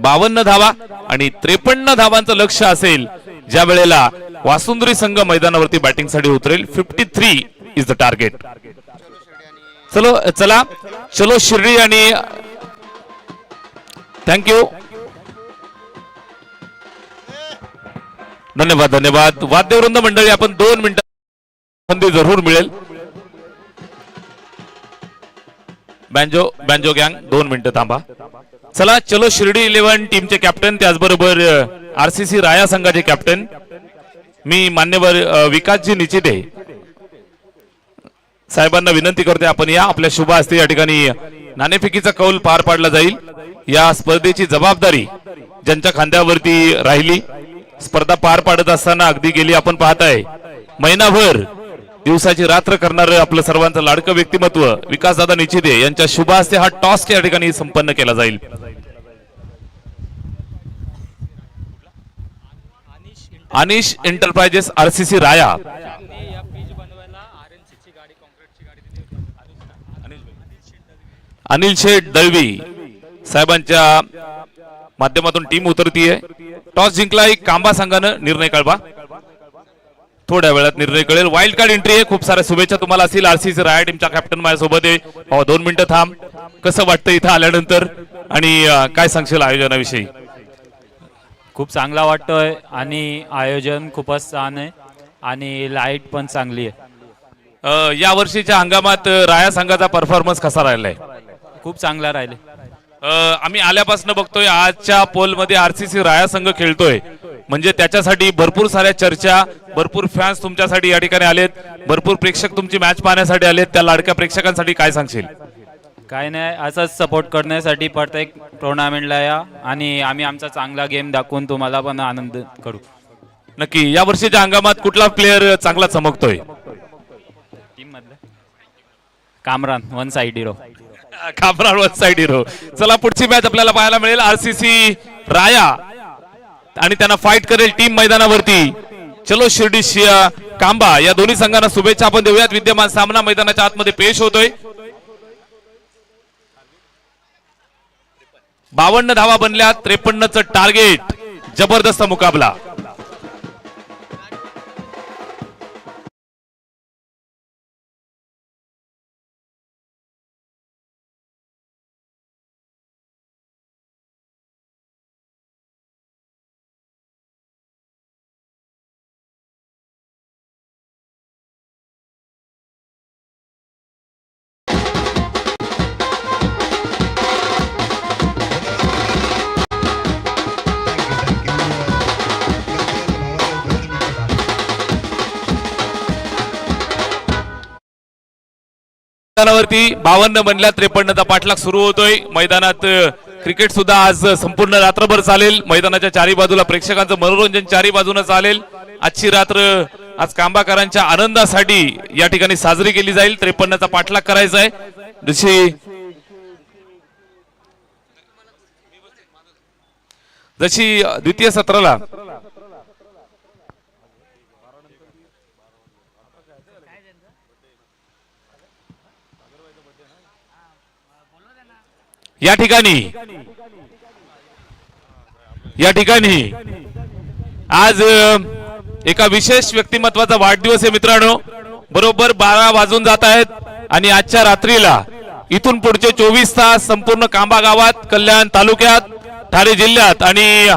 52 धावा आणि 53 धावांचं लक्ष असेल ज्या वेळेला वासुंदरी संघ मैदानावरती बॅटिंग साठी उतरेल. 53 इज द टार्गेट. चला चलो शिर्डी आणि थँक्यू. धन्यवाद धन्यवाद. वाद्यवृंद मंडळी आपण 2 मिनिटं संधी जरूर मिळेल. बँजो गँग 2 मिनिटं थांबा. चला चलो शिर्डी 11 टीमचे कॅप्टन, त्याचबरोबर आरसीसी राया संघाचे कॅप्टन मी मान्यवर विकासजी निचिते साहेबांना विनंती करते आपण या. आपल्या शुभ हस्ते या ठिकाणी नाणेफेकीचा कौल पार पाडला जाईल. या स्पर्धेची जबाबदारी ज्यांच्या खांद्यावरती राहिली, स्पर्धा पार पाडत असताना अगदी गेली आपण पाहताय महिनाभर दिवसाची रात्र करणारे आपलं सर्वांचं लाडकं व्यक्तिमत्व विकासदादा निचिते यांच्या शुभ हस्ते हा टॉस या ठिकाणी संपन्न केला जाईल. अनिश एंटरप्राइजेस आरसीसी राया. अनिल शेठ दळवी साहेबांच्या माध्यमातून टीम उतरतीये. टॉस जिंकलाय कांबा संघानं. निर्णय कळवा. थोड्या वेळात निर्णय कळेल. वाईल्ड कार्ड एंट्री आहे. खूप साऱ्या शुभेच्छा तुम्हाला असतील. आरसीसी राया टीमचा कॅप्टन माझ्यासोबत आहे. 2 मिनिटं थांब. कसं वाटतं इथं आल्यानंतर आणि काय सांगशील आयोजनाविषयी? खूप चांगला वाटतोय आणि आयोजन खूपच छान आहे आणि लाईट पण चांगली आहे. या वर्षीच्या हंगामात राया संघाचा परफॉर्मन्स कसा राहिलाय? खूप चांगला राहिले. आम्ही आल्यापासून बघतोय आजच्या पोलमध्ये आरसीसी राया संघ खेळतोय, म्हणजे त्याच्यासाठी भरपूर साऱ्या चर्चा, भरपूर फॅन्स तुमच्यासाठी या ठिकाणी आलेत, भरपूर प्रेक्षक तुमची मॅच पाहण्यासाठी आलेत. त्या लाडक्या प्रेक्षकांसाठी काय सांगशील? काय नाही, असंच सपोर्ट करण्यासाठी प्रत्येक टुर्नामेंटला या आणि आम्ही आमचा चांगला गेम दाखवून तुम्हाला पण आनंद करू. नक्की. या वर्षीच्या हंगामात कुठला प्लेअर चांगला चमकतोय? टीम मधलं Kamran one side hero. Kamran one side hero. चला पुढची मॅच आपल्याला पाहायला मिळेल. आरसीसी राया आणि त्यांना फाईट करेल टीम मैदानावरती चलो शिर्डी कांबा. या दोन्ही संघांना शुभेच्छा आपण देऊयात. विद्यमान सामना मैदानाच्या आतमध्ये पेश होतोय. 52 धावा बनल्या, 53चं टार्गेट. जबरदस्त मुकाबला. मैदानावरती 52 बनल्या, 53चा पाठलाग सुरू होतोय. मैदानात क्रिकेट सुद्धा आज संपूर्ण रात्रभर चालेल. मैदानाच्या चारी बाजूला प्रेक्षकांचं मनोरंजन चारी बाजूने चालेल. आजची रात्र आज कांबाकरांच्या आनंदासाठी या ठिकाणी साजरी केली जाईल. 53चा पाठलाग करायचा आहे. जशी द्वितीय सत्राला या ठिकाणी आज एका विशेष व्यक्तिमत्वाचा वाढदिवस आहे मित्रांनो. बरोबर 12 वाजून जात आहेत आणि आजच्या रात्रीला इथून पुढचे 24 तास संपूर्ण कांबा गावात, कल्याण तालुक्यात, ठाणे जिल्ह्यात आणि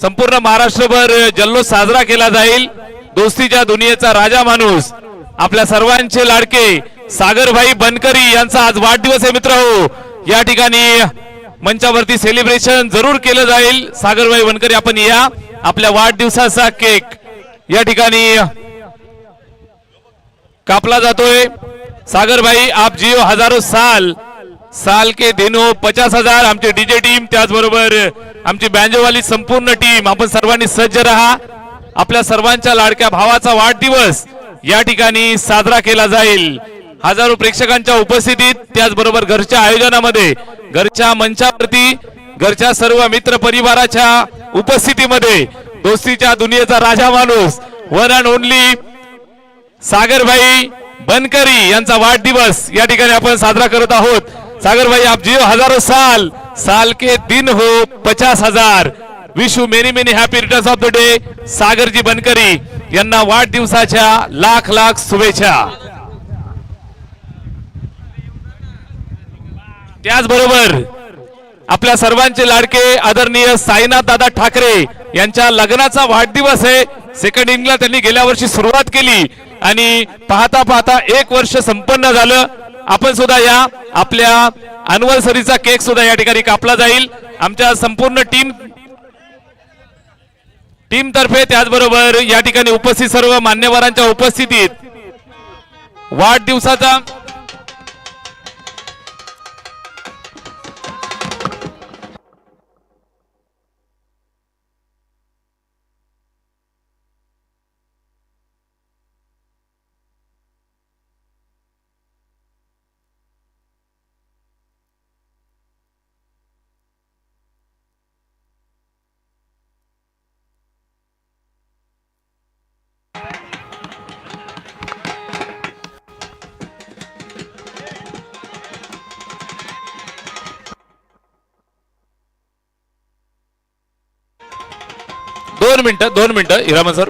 संपूर्ण महाराष्ट्रभर जल्लोष साजरा केला जाईल. दोस्तीच्या दुनियेचा राजा माणूस, आपल्या सर्वांचे लाडके सागरभाई बनकरी यांचा आज वाढदिवस आहे मित्रहो. या ठिकाणी मंचावरती सेलिब्रेशन जरूर केलं जाईल. सागरभाई बनकरी आपण या. आपल्या वाढदिवसाचा केक या ठिकाणी कापला जातोय. सागर भाई आप जियो हजारों साल के दिन हो. 50,000 आमची डीजे टीम, त्याचबरोबर आमची बँजोवाली संपूर्ण टीम, आपण सर्वांनी सज्ज रहा. आपल्या सर्वांच्या लाडक्या भावाचा वाढदिवस या ठिकाणी साजरा केला जाईल. हजारो प्रेक्षकांच्या उपस्थितीत, त्याचबरोबर घरच्या आयोजनामध्ये, घरच्या मंचावरती, घरच्या सर्व मित्र परिवाराच्या उपस्थितीमध्ये दोस्तीच्या दुनियेचा राजा माणूस वन अँड ओनली सागरभाई बनकरी यांचा वाढदिवस या ठिकाणी आपण साजरा करत आहोत. सागरभाई आप जियो हजारों साल के दिन हो 50,000. Wish you many many happy returns of the day. सागरजी बनकरी यांना वाढदिवसाच्या लाख लाख शुभेच्छा. त्याचबरोबर आपल्या सर्वांचे लाडके आदरणीय साईनाथ दादा ठाकरे यांच्या लग्नाचा वाढदिवस आहे. सेकंड इनिंगला त्यांनी गेल्या वर्षी सुरुवात केली आणि पाहता पाहता 1 वर्ष संपन्न झालं. आपण सुद्धा या. आपल्या अॅनिव्हर्सरीचा केक सुद्धा या ठिकाणी कापला जाईल. आमच्या संपूर्ण टीम तर्फे, त्याचबरोबर या ठिकाणी उपस्थित सर्व मान्यवरांच्या उपस्थितीत वाढदिवसाचा दोन मिनिटं हिरामन सर,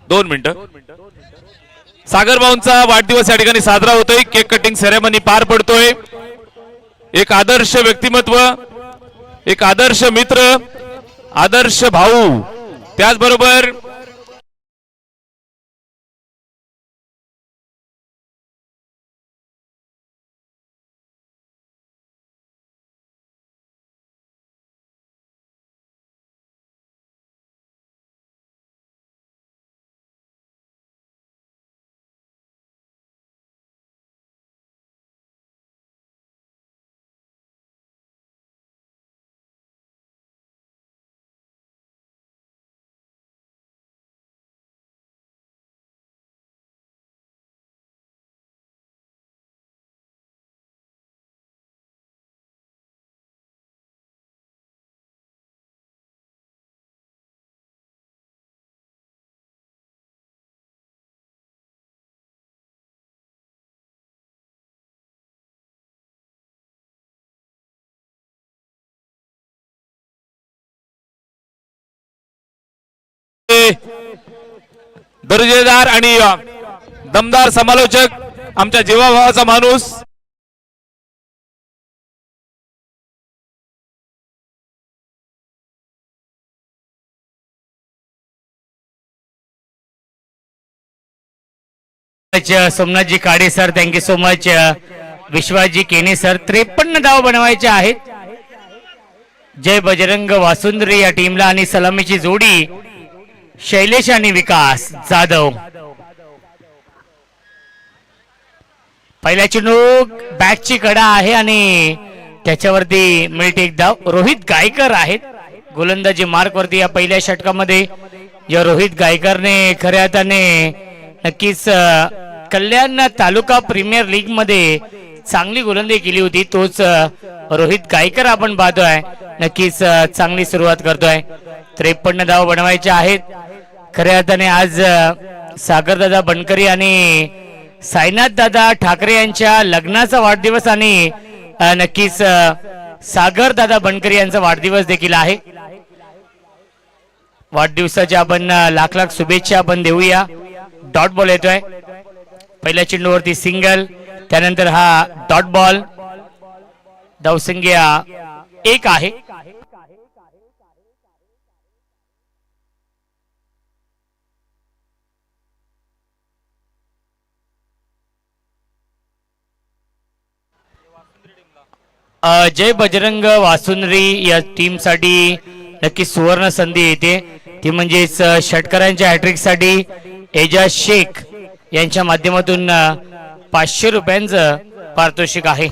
2 मिनिटं. सागर भाऊंचा वाढदिवस या ठिकाणी साजरा होतोय. केक कटिंग सेरेमनी पार पडतोय. एक आदर्श व्यक्तिमत्व, एक आदर्श मित्र, आदर्श भाऊ, त्याचबरोबर दर्जेदार आणि दमदार समालोचक आमच्या जीवाभावाचा माणूस सोमनाथजी काडे sir, thank you so much. Vishwasji केने सर, 53 धाव बनवायचे आहेत. जय बजरंग वासुंद्री या टीमला आणि सलामीची जोडी शैलेश आणि विकास जाधव. पहिल्या चेंडू बॅटची कडा आहे आणि त्याच्यावरती मिळते एक धाव. रोहित गायकर आहेत गोलंदाजी मार्क वरती या पहिल्या षटकामध्ये. या रोहित गायकरने खऱ्या अर्थाने नक्कीच कल्याण तालुका प्रीमियर लीग मध्ये चांगली गोलंदाजी केली होती. तोच रोहित गायकर आपण पाहतोय, नक्कीच चांगली सुरुवात करतोय. 53 धाव बनवायचे आहेत. खऱ्या अर्थाने आज सागरदादा बनकरी आणि साईनाथ दादा ठाकरे यांच्या लग्नाचा वाढदिवस आणि नक्कीच सागरदादा बनकरी यांचा वाढदिवस देखील आहे. वाढदिवसाच्या आपण लाख लाख शुभेच्छा आपण देऊया. डॉट बॉल येतोय. पहिल्या चेंडूवरती सिंगल, त्यानंतर हा डॉट बॉल. धावसंख्या 1 आहे. जय बजरंग वासुंद्री या टीम साठी नक्की सुवर्ण संधी येते, ती म्हणजेच षटकरांच्या हॅट्रिक साठी एजाज शेख यांच्या माध्यमातून 500 रुपयांचं पारितोषिक आहे.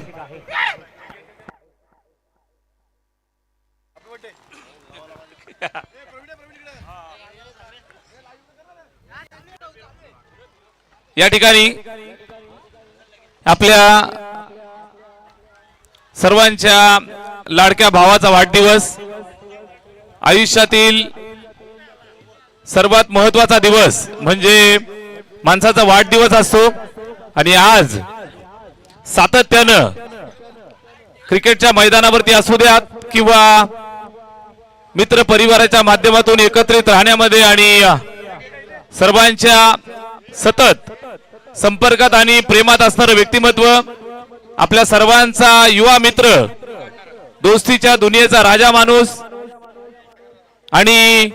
या ठिकाणी आपल्या सर्वांच्या लाडक्या भावाचा वाढदिवस, आयुष्यातील सर्वात महत्वाचा दिवस म्हणजे माणसाचा वाढदिवस असतो. आणि आज सातत्यानं क्रिकेटच्या मैदानावरती असू द्यात किंवा मित्र परिवाराच्या माध्यमातून एकत्रित राहण्यामध्ये आणि सर्वांच्या सतत संपर्कात आणि प्रेमात असणारं व्यक्तिमत्व, आपल्या सर्वांचा युवा मित्र, दोस्तीच्या दुनियेचा राजा माणूस आणि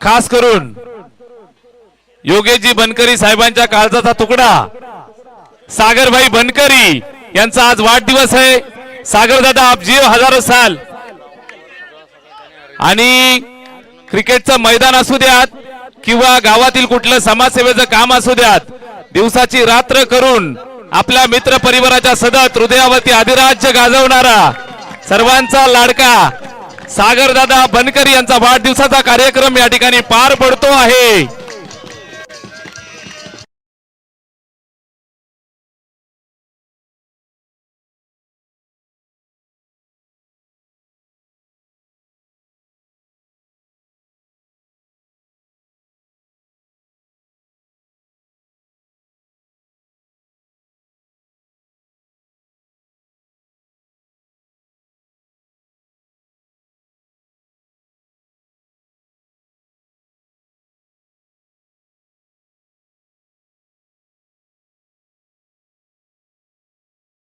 खास करून योगेशजी बनकरी साहेबांच्या काळजाचा तुकडा सागरभाई बनकरी यांचा आज वाढदिवस आहे. सागरदादा आप जीव हजारो साल. आणि क्रिकेटचं मैदान असू द्यात किंवा गावातील कुठलं समाजसेवेचं काम असू द्यात, दिवसाची रात्र करून आपल्या मित्र परिवाराच्या सतत हृदयावरती अधिराज्य गाजवणारा सर्वांचा लाडका सागरदादा बनकरी यांचा वाढदिवसाचा कार्यक्रम या ठिकाणी पार पडतो आहे.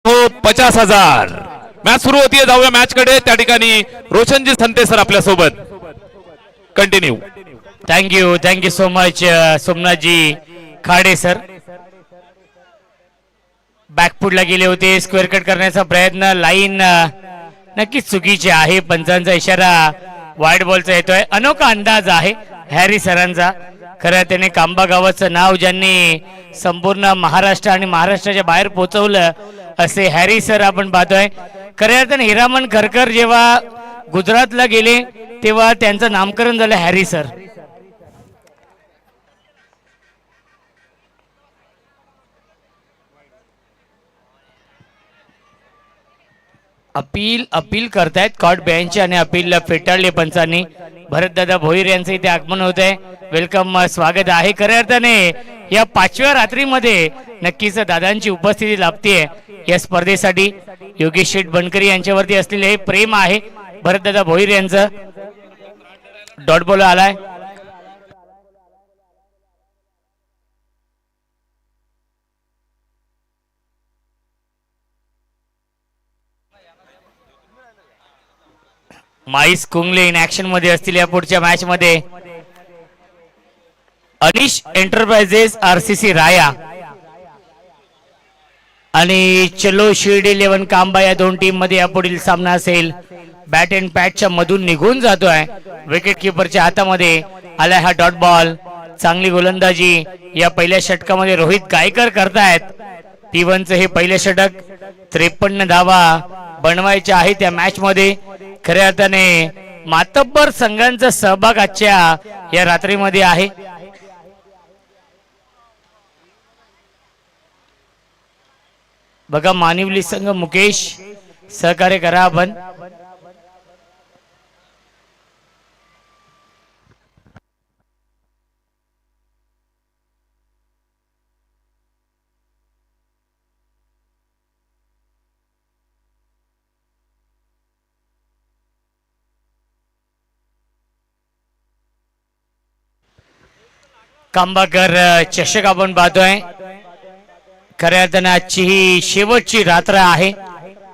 हो 50,000. मॅच सुरू होतीये, जाऊया मॅच कडे. त्या ठिकाणी रोशनजी संते सर आपल्या सोबत. कंटिन्यू. थँक्यू सो मच सोमनाथजी खाडे सर. बॅकफुटला गेले होते, स्क्वेअर कट करण्याचा प्रयत्न, लाईन नक्कीच चुकीची आहे. पंचांचा इशारा वाईड बॉलचा येतोय. अनोखा अंदाज आहे हॅरी सरांचा. खरं त्याने कांबा गावाचं नाव ज्यांनी संपूर्ण महाराष्ट्र आणि महाराष्ट्राच्या बाहेर पोहोचवलं असे हॅरी सर आपण पाहतोय. खऱ्या अर्थाने हिरामन खरकर जेव्हा गुजरातला गेले तेव्हा त्यांचं नामकरण झालं हॅरी सर. अपील करतायत कॉट बेंच आणि अपील फेटाळले पंचांनी. भरतदादा भोईर यांचं इथे आगमन होत आहे. वेलकम, स्वागत आहे. खऱ्या अर्थाने या 5व्या रात्रीमध्ये नक्कीच दादांची उपस्थिती लाभतेय या स्पर्धेसाठी. योगेश शेठ बनकरी यांच्यावरती असलेले हे प्रेम आहे भरतदादा भोईर यांचं. डॉट बॉल आलाय. माईस कुंगले इन ऍक्शन मध्ये असतील या पुढच्या मॅच मध्ये. अनिश एंटरप्राइजेस आरसीसी राया आणि चलो शिर्डी 11 कांबा या दोन टीम मध्ये यापुढील सामना असेल. बॅट अँड पॅटच्या मधून निघून जातोय. विकेट किपरच्या हातामध्ये आलाय हा डॉट बॉल. चांगली गोलंदाजी या पहिल्या षटकामध्ये रोहित गायकर करतायत. P1चं हे पहिले षटक. 53 धावा बनवायच्या आहेत या मॅच मध्ये. खऱ्या अर्थाने मातब्बर संघांचा सहभाग आजच्या या रात्रीमध्ये आहे. बघा मानिवली संघ मुकेश सहकार्य करा आपण. कांबाकर चषक आपण पाहतोय. खऱ्या अर्थाने आजची ही शेवटची रात्र आहे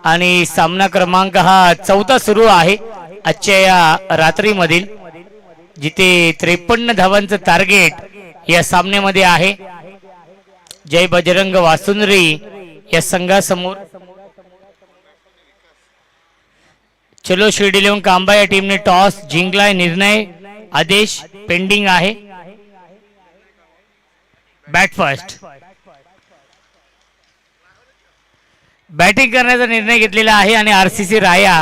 आणि सामना क्रमांक हा 4था सुरू आहे आजच्या या रात्रीमधील, जिथे 53 धावांचं टार्गेट या सामन्यामध्ये आहे. जय बजरंग वासुंद्री या संघासमोर. चलो शिर्डी 11 कांबा या टीमने टॉस जिंकलाय. निर्णय आदेश पेंडिंग आहे. Bat first. बॅटिंग करण्याचा निर्णय घेतलेला आहे आणि आरसीसी राया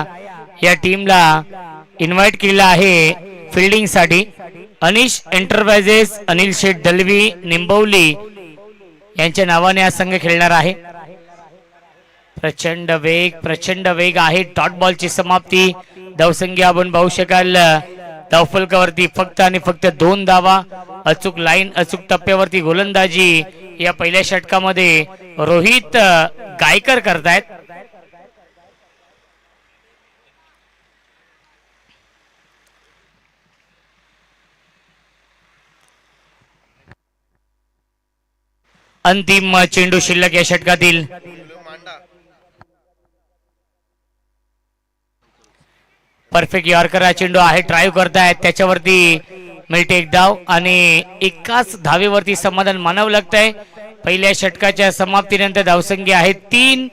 या टीमला इन्व्हाइट केलेला आहे फिल्डिंग साठी. अनिश एंटरप्राइजेस अनिल शेठ दलवी निंबवली यांच्या नावाने हा संघ खेळणार आहे. प्रचंड वेग आहे. डॉट बॉलची समाप्ती. धावसंख्या आपण पाहू शकाल. धावफलकावरती फक्त आणि फक्त 2 धावा. अचूक लाईन अचूक टप्प्यावरती गोलंदाजी या पहिल्या षटकामध्ये रोहित गायकर करतायत. अंतिम चेंडू शिल्लक या षटकातील. परफेक्ट यॉर्कर हा चेंडू आहे. ड्राईव्ह करतायत. त्याच्यावरती मिळते एक धाव आणि एकाच धावेवरती समाधान मानावं लागतंय. पहिल्या षटकाच्या समाप्तीनंतर धावसंख्या आहे 3.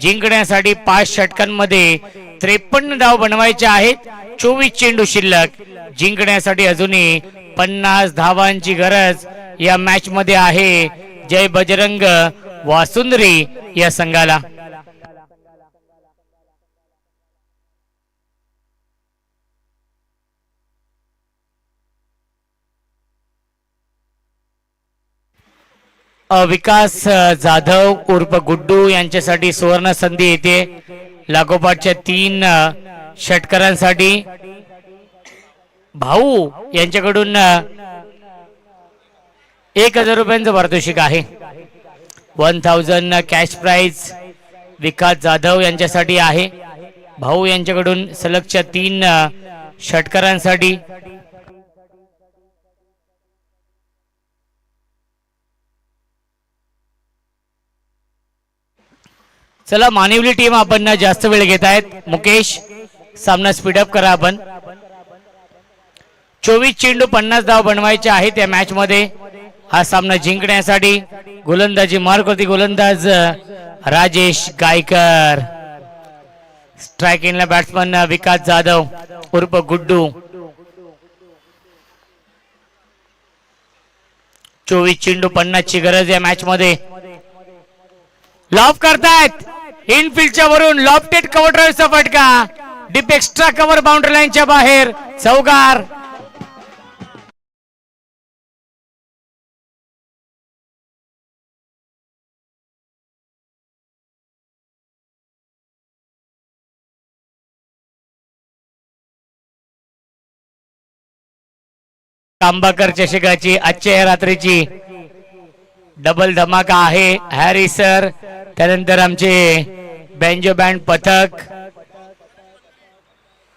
जिंकण्यासाठी 5 षटकांमध्ये 53 धाव बनवायच्या आहेत. 24 चेंडू शिल्लक. जिंकण्यासाठी अजूनही 50 धावांची गरज या मॅच मध्ये आहे. जय बजरंग वासुंद्री या संघाला. विकास जाधव उर्फ गुड्डू यांच्यासाठी सुवर्ण संधी येते. लागोपाठच्या 3 षटकारांसाठी भाऊ यांच्याकडून 1000 रुपयांचं पारितोषिक आहे. 1000 कॅश प्राइज विकास जाधव यांच्यासाठी आहे. भाऊ यांच्याकडून सलगच्या 3 षटकारांसाठी चला मानिवली टीम आपण जास्त वेळ घेत आहेत. मुकेश सामना स्पीडअप करा आपण. 24 चेंडू 50 धाव बनवायचे आहेत या मॅच मध्ये. हा सामना जिंकण्यासाठी गोलंदाजी मार्गवरती गोलंदाज राजेश गायकर. स्ट्राइक इनला बॅट्समन विकास जाधव उर्फ गुड्डू. 24 चेंडू 50 ची गरज या मॅच मध्ये. लॉफ करतायत इनफिल्डच्या वरून. लॉफ्टेड कव्हर ड्राईव्हचा फटका. डीप एक्स्ट्रा कव्हर बाउंड्री लाईनच्या बाहेर. चौकार. कांबाकर चषकाची आजच्या या रात्रीची डबल धमाका आहे. हॅरी सर, त्यानंतर आमचे बँजो बँड पथक.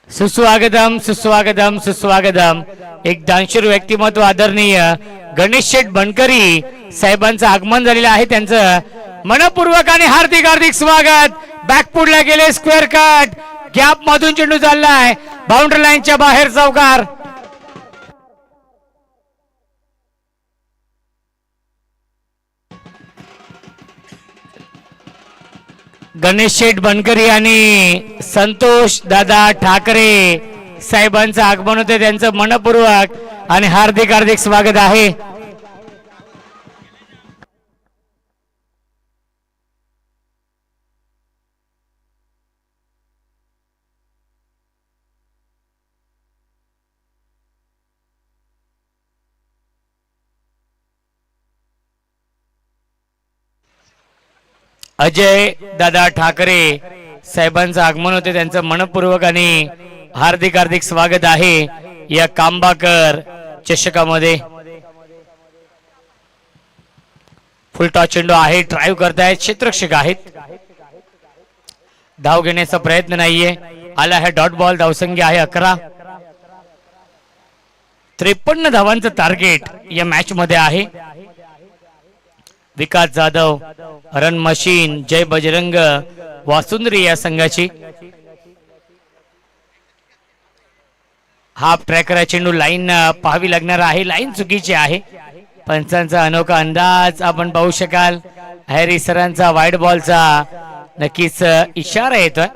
सुस्वागतम सुस्वागतम सुस्वागतम. एक दानशूर व्यक्तिमत्व आदरणीय गणेश शेठ बनकरी साहेबांचं आगमन झालेलं आहे. त्यांचं मनपूर्वक आणि हार्दिक हार्दिक स्वागत. बॅकफुटला गेले. Square cut. गॅप मधून चेंडू चाललाय. बाउंड्री लाईनच्या बाहेर चौकार. गणेश शेठ बनकरी आणि संतोष दादा ठाकरे साहेबांचं आगमन होते, त्यांचं मनपूर्वक आणि हार्दिक हार्दिक स्वागत आहे. अजय दादा ठाकरे साहेबांचं आगमन होते, त्यांचं मनपूर्वक आणि हार्दिक हार्दिक स्वागत आहे या कांबाकर चषकामध्ये. फुलटॉस चेंडू आहे, ड्राईव्ह करतायत, क्षेत्ररक्षक आहेत, धाव घेण्याचा प्रयत्न नाहीये. आला आहे डॉट बॉल, धावसंख्या आहे 11. 53 धावांचं टार्गेट या मॅच मध्ये आहे. विकास जाधव, रन मशीन, जय बजरंग, वासुंदरी या संघाची. हाफ ट्रॅकर चेंडू लाईन पाहावी लागणार आहे, लाईन चुकीची आहे. पंचांचा अनोखा अंदाज आपण पाहू शकाल. हॅरी सरांचा वाईड बॉलचा नक्कीच इशारा येतोय.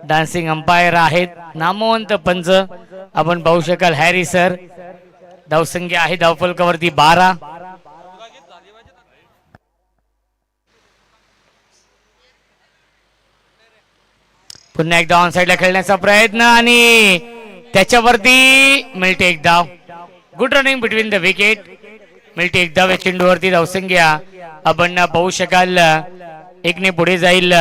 डान्सिंग अंपायर आहेत, नामवंत पंच आपण पाहू शकाल हॅरी सर. धावसंख्या आहे धावफलकावरती 12. पुन्हा एकदा ऑन साइडला खेळण्याचा प्रयत्न आणि त्याच्यावरती मिळते एक धाव. Good running between the wicket. मिळते एक धाव. चेंडूवरती धावसंख्या आपण पाहू शकाल 1 पुढे जाईल.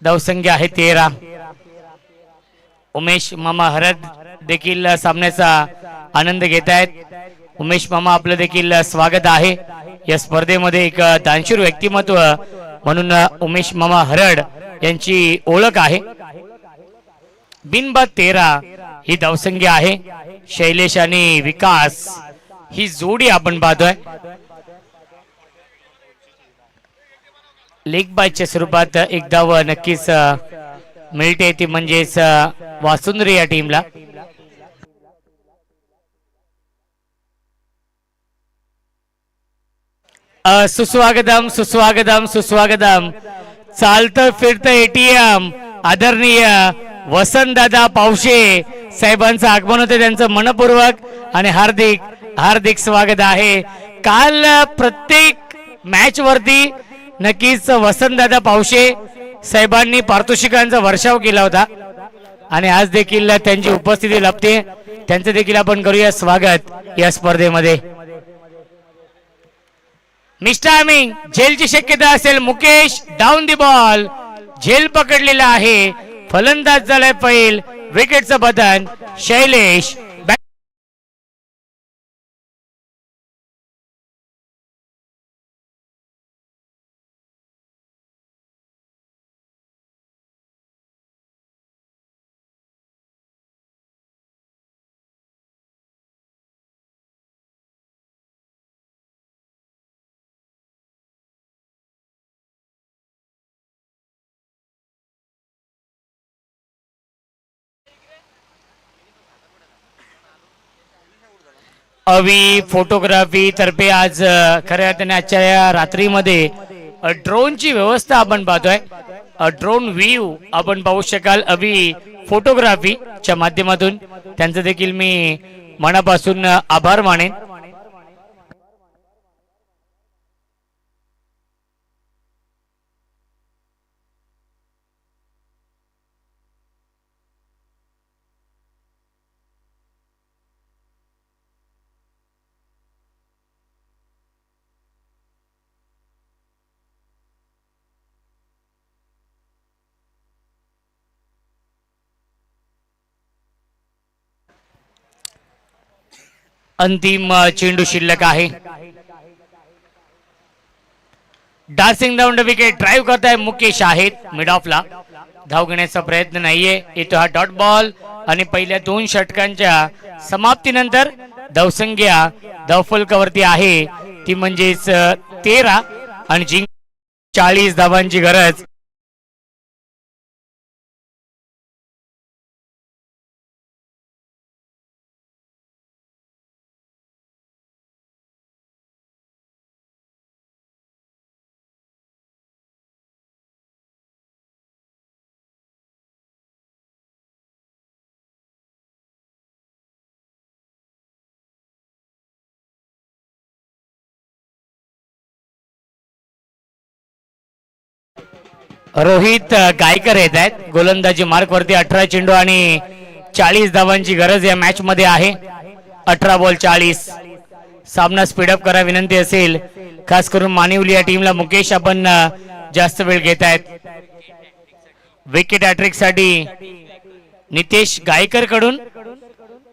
धावसंख्या आहे 13. उमेश मामा हरद देखील सामन्याचा आनंद घेत आहेत. उमेश मामा आपलं देखील स्वागत आहे या स्पर्धेमध्ये. एक दानशूर व्यक्तिमत्व म्हणून उमेश मामा हरड यांची ओळख आहे. बिनबाद 13 ही धावसंख्या आहे. शैलेश आणि विकास ही जोडी आपण पाहतोय. लेग बायच्या स्वरूपात एक धाव नक्कीच मिळते, ती म्हणजेच वासुंदरी या टीमला. सुस्वागतम सुस्वागतम सुस्वागतम. चालतं फिरतं एटीएम आदरणीय वसंतदादा पावशे साहेबांचं आगमन होते, त्यांचं मनपूर्वक आणि हार्दिक हार्दिक स्वागत आहे. काल प्रत्येक मॅच वरती नक्कीच वसंतदादा पावशे साहेबांनी पारितोषिकांचा वर्षाव केला होता आणि आज देखील त्यांची उपस्थिती लाभते. त्यांचं देखील आपण करूया स्वागत या स्पर्धेमध्ये. मिस्टायमिंग झेलची शक्यता असेल. मुकेश डाऊन दी बॉल, झेल पकडलेला आहे. फलंदाज झालाय पैल. विकेटचं बदन शैलेश. अवी फोटोग्राफी तर्फे आज खऱ्या अर्थाने आजच्या या रात्रीमध्ये ड्रोनची व्यवस्था आपण पाहतोय. ड्रोन व्ह्यू आपण पाहू शकाल अवी फोटोग्राफीच्या माध्यमातून. त्यांचं देखील मी मनापासून आभार मानेन. अंतिम चेंडू शिल्लक आहे. Dancing down the wicket. Drive करताय मुकेश आहेत मिड ऑफला. धाव घेण्याचा प्रयत्न नाहीये. येतो हा डॉट बॉल आणि पहिल्या 2 षटकांच्या समाप्तीनंतर धावसंख्या धावफलकावरती आहे ती म्हणजेच 13 आणि जिंक 40 धावांची गरज. रोहित गायकर येत आहेत गोलंदाजी मार्क वरती. 18 चेंडू आणि 40 धावांची गरज या मॅच मध्ये आहे. 18 बॉल 40. सामना स्पीडअप करा विनंती असेल, खास करून मानिवली या टीमला. मुकेश आपण जास्त वेळ घेत आहेत. विकेट हॅट्रिक साठी नितेश गायकर कडून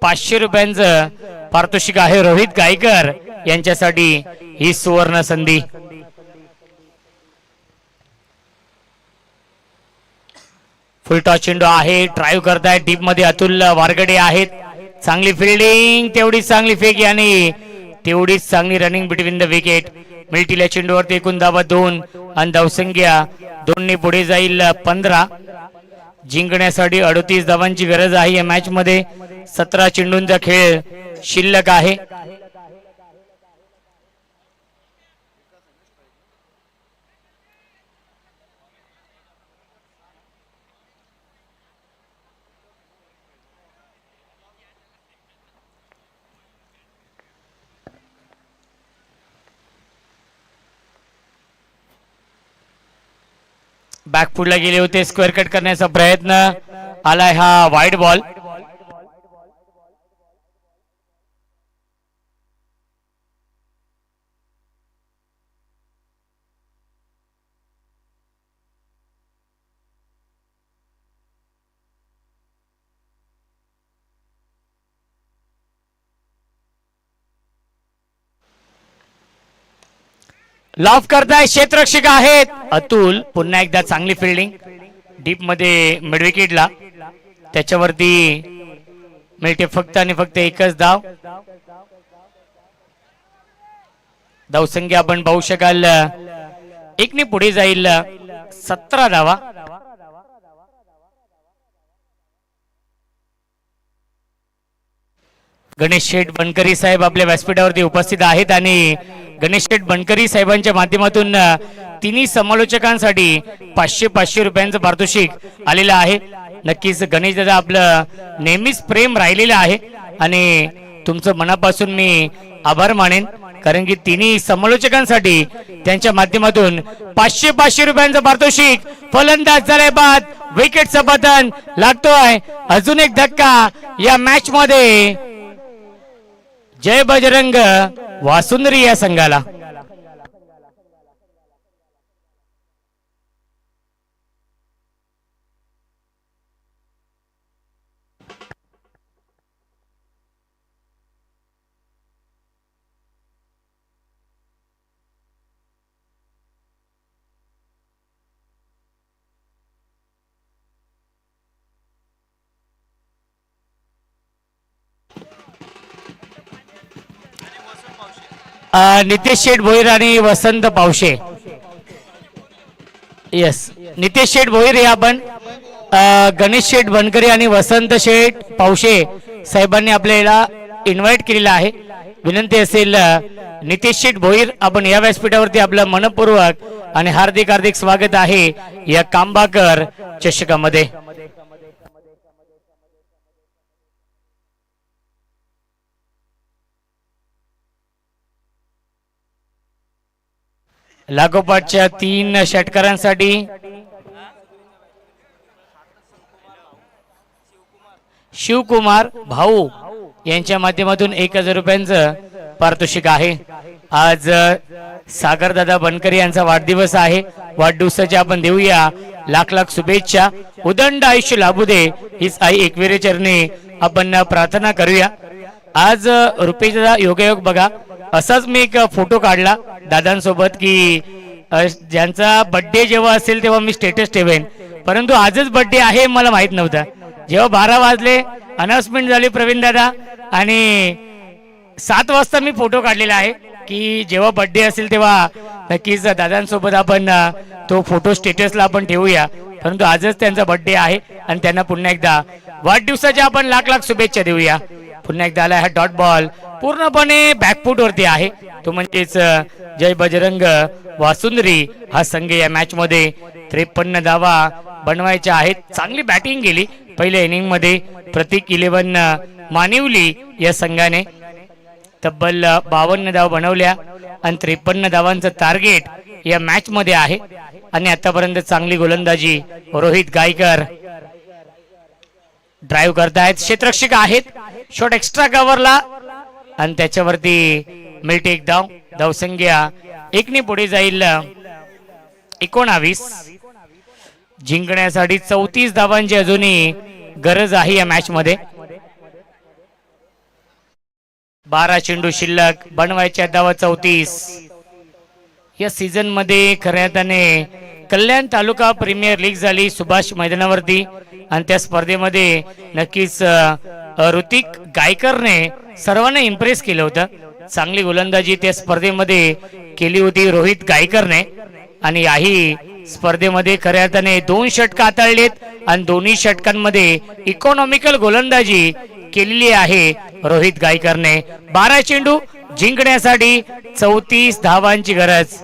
500 रुपयांचं पारितोषिक आहे. रोहित गायकर यांच्यासाठी ही सुवर्ण संधी. फुलटॉस चेंडू आहे. ड्राईव्ह करतायत डीप मध्ये अतुल वारगडे आहेत. चांगली फिल्डिंग, तेवढीच चांगली फेक आणि तेवढीच चांगली रनिंग बिटवीन द विकेट. मिळतील चेंडूवरती एकूण धावा 2 आणि धावसंख्या 2 ने पुढे जाईल 15. जिंकण्यासाठी 38 धावांची गरज आहे या मॅच मध्ये. 17 चेंडूंचा खेळ शिल्लक आहे. बॅकफुटला गेले होते. स्क्वेअर कट करण्याचा प्रयत्न आलाय. हा वाईड बॉल. लॉफ करताय, क्षेत्ररक्षक आहेत अतुल. पुन्हा एकदा चांगली फिल्डिंग डीप मध्ये मिड विकेटला. त्याच्यावरती मिळते फक्त आणि फक्त एकच धाव. धावसंख्या आपण पाहू शकाल 1 ने पुढे जाईल 17 धावा. गणेश शेठ बनकरी साहेब आपल्या व्यासपीठावरती उपस्थित आहेत आणि गणेश शेठ बनकरी साहेबांच्या माध्यमातून तिन्ही समालोचकांसाठी 500 रुपयांचं पारितोषिक आलेलं आहे. नक्कीच गणेश दादा आपलं नेहमीच प्रेम राहिलेलं आहे आणि तुमचं मनापासून मी आभार मानेन, कारण की तिन्ही समालोचकांसाठी त्यांच्या माध्यमातून 500 रुपयांचं पारितोषिक. फलंदाज झाले बाद, विकेटचं पतन लागतोय. अजून एक धक्का या मॅच मध्ये. जय बजरंग वासुंदरी या संघाला. नितेश शेठ भोईर आणि वसंत पावशे. येस, नितेश शेठ भोईर हे आपण गणेश शेठ बनकरी आणि वसंत शेठ पावशे साहेबांनी आपल्याला इन्व्हाइट केलेला आहे. विनंती असेल नितेश शेठ भोईर, आपण या व्यासपीठावरती आपलं मनपूर्वक आणि हार्दिक हार्दिक स्वागत आहे या कांबाकर चषकामध्ये. लागोपाठच्या 3 षटकारांसाठी शिवकुमार भाऊ यांच्या माध्यमातून 1000 रुपयांचं पारितोषिक आहे. आज सागर दादा बनकरी यांचा वाढदिवस आहे. वाढदिवसाच्या आपण देऊया लाख लाख शुभेच्छा. उदंड आयुष्य लाभू दे हीच आई एकविरे चरणी आपण प्रार्थना करूया. आज रुपेश दादा योगायोग बघा, असाच मी एक फोटो काढला दादांसोबत की ज्यांचा बर्थडे जेव्हा असेल तेव्हा मी स्टेटस ठेवेन, परंतु आजच बर्थडे आहे मला माहित नव्हतं. जेव्हा 12 वाजले अनाउन्समेंट झाली प्रवीण दादा आणि 7 वाजता मी फोटो काढलेला आहे की जेव्हा बर्थडे असेल तेव्हा नक्कीच दादांसोबत आपण तो फोटो स्टेटसला आपण ठेवूया. परंतु आजच त्यांचा बर्थडे आहे आणि त्यांना पुन्हा एकदा वाढदिवसाच्या आपण लाख लाख शुभेच्छा देऊया. पुन्हा एकदा आला हा डॉट बॉल पूर्णपणे बॅकफूट वरती आहे, तो म्हणजेच जय बजरंग वासुंदरी हा संघ या मॅच मध्ये 53 धावा बनवायच्या आहेत. चांगली बॅटिंग केली पहिल्या इनिंग मध्ये. प्रतीक 11 मानिवली या संघाने तब्बल 52 धावा बनवल्या आणि 53 धावांचं टार्गेट या मॅच मध्ये आहे. आणि आतापर्यंत चांगली गोलंदाजी रोहित गायकर ड्राईव्ह करतायत, क्षेत्ररक्षक आहेत, शॉट एक्स्ट्रा कव्हरला आणि त्याच्यावरती मिळते एक धाव. धावसंख्या 1 ने पुढे जाईल 19. जिंकण्यासाठी 34 धावांची अजूनही गरज आहे या मॅच मध्ये. 12 चेंडू शिल्लक, बनवायच्या धावा 34. या सीझन मध्ये खऱ्या अर्थाने कल्याण तालुका प्रीमियर लीग झाली सुभाष मैदानावरती आणि त्या स्पर्धेमध्ये नक्कीच ऋतिक गायकरने सर्वांना इम्प्रेस केलं होतं. चांगली गोलंदाजी त्या स्पर्धेमध्ये केली होती रोहित गायकरने आणि याही स्पर्धेमध्ये खऱ्या अर्थाने 2 षटकं हाताळलीत आणि दोन्ही षटकांमध्ये इकॉनॉमिकल गोलंदाजी केलेली आहे रोहित गायकरने. 12 चेंडू, जिंकण्यासाठी 34 धावांची गरज.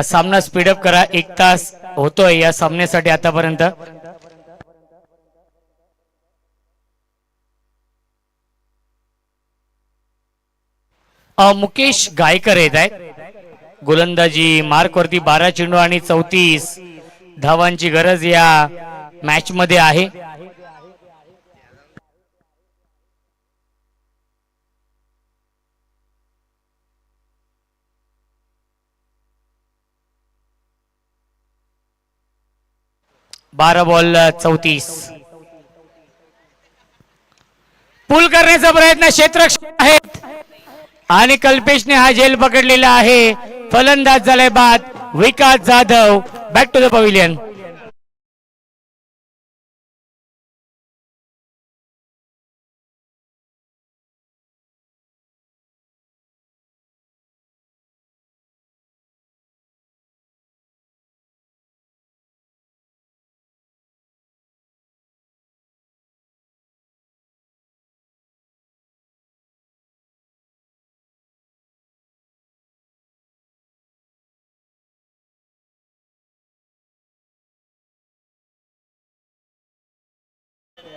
सामना स्पीडअप करा, 1 तास होतोय या सामन्यासाठी आतापर्यंत. मुकेश गायकर येत आहे गोलंदाजी मार्क वरती. 12 चेंडू आणि 34 धावांची गरज या मॅच मध्ये आहे. बारा बॉल 34. पुल करण्याचा प्रयत्न क्षेत्ररक्षक आहेत आणि कल्पेशने हा झेल पकडलेला आहे. फलंदाज झालाय बाद. Vikas Jadhav back to the pavilion.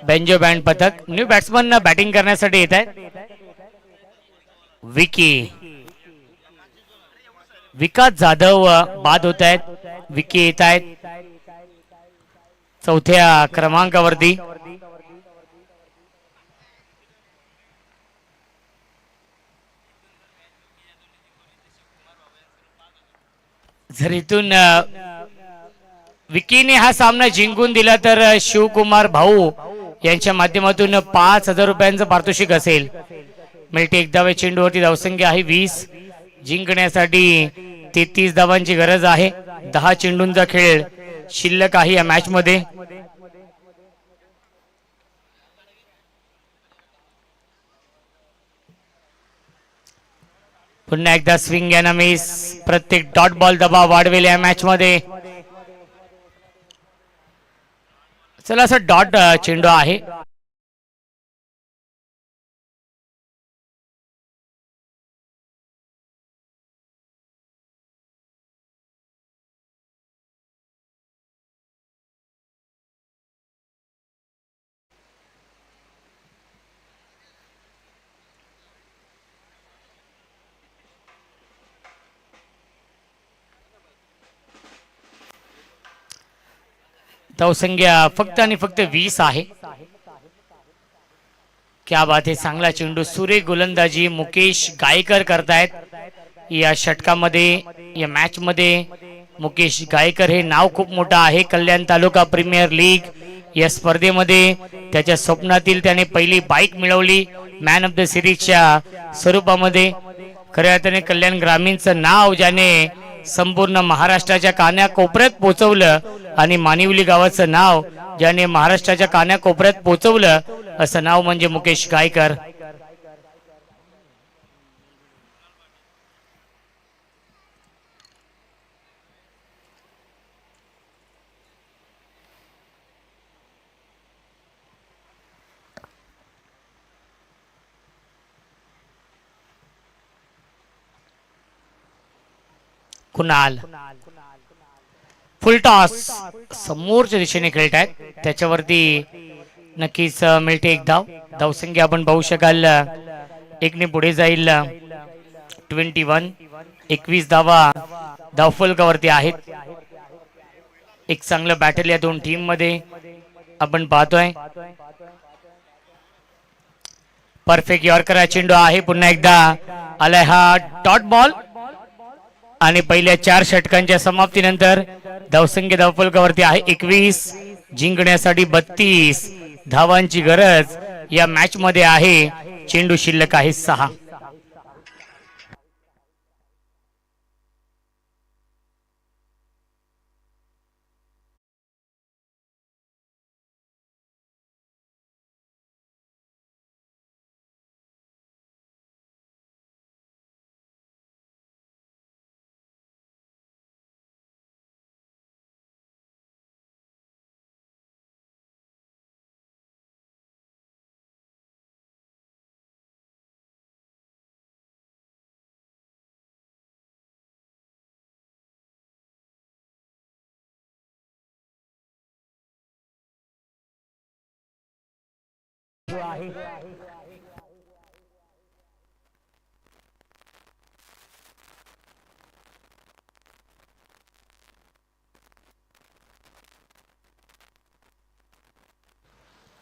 Banjo band पथक न्यू बॅट्समन बॅटिंग करण्यासाठी येत आहेत. विकास जाधव बाद होत आहेत. विकी येत आहेत 4थ्या क्रमांकावरती. जर इथून विकीने हा सामना जिंकून दिला तर शिवकुमार भाऊ यांच्या माध्यमातून 5,000 रुपयांचं पारितोषिक असेल. मिळते 1 धावे चेंडूवरती. धावसंख्या आहे 20. जिंकण्यासाठी 33 धावांची गरज आहे. 10 चेंडूंचा खेळ शिल्लक आहे या मॅच मध्ये. पुन्हा एकदा स्विंग अँड मिस. प्रत्येक डॉट बॉल दबाव वाढवेल या मॅच मध्ये. चला असं डॉट चेंडू आहे. धावसंख्या फक्त आणि फक्त 20 आहे. क्या बात आहे, चांगला चेंडू, सुरेख गोलंदाजी मुकेश गायकर करतायत या षटकामध्ये, या मॅच मध्ये. मुकेश गायकर हे नाव खूप मोठं आहे. कल्याण तालुका प्रीमियर लीग या स्पर्धेमध्ये त्याच्या स्वप्नातील त्याने पहिली बाईक मिळवली मॅन ऑफ द सिरीजच्या स्वरूपामध्ये. खऱ्या अर्थाने कल्याण ग्रामीणचं नाव ज्याने संपूर्ण महाराष्ट्राच्या कानाकोपऱ्यात पोहोचवलं आणि मानिवली गावाचं नाव ज्याने महाराष्ट्राच्या कानाकोपऱ्यात पोहोचवलं असं नाव म्हणजे मुकेश गायकर. कुणाल फुलटॉस समोरच्या दिशेने खेळत आहेत, त्याच्यावरती नक्कीच मिळते एक धाव. धावसंख्या आपण पाहू शकाल एकने पुढे जाईल. 21 धावा धावफलकावरती आहेत. एक चांगलं बॅटल या दोन टीम मध्ये आपण पाहतोय. परफेक्ट यॉर्कर चेंडू आहे, पुन्हा एकदा आलाय हा डॉट बॉल आणि पहिल्या 4 षटकांच्या समाप्तीनंतर धावसंख्या धावफलकावरती आहे 21. जिंकण्यासाठी 32 धावांची गरज या मॅच मध्ये आहे. चेंडू शिल्लक आहे 6.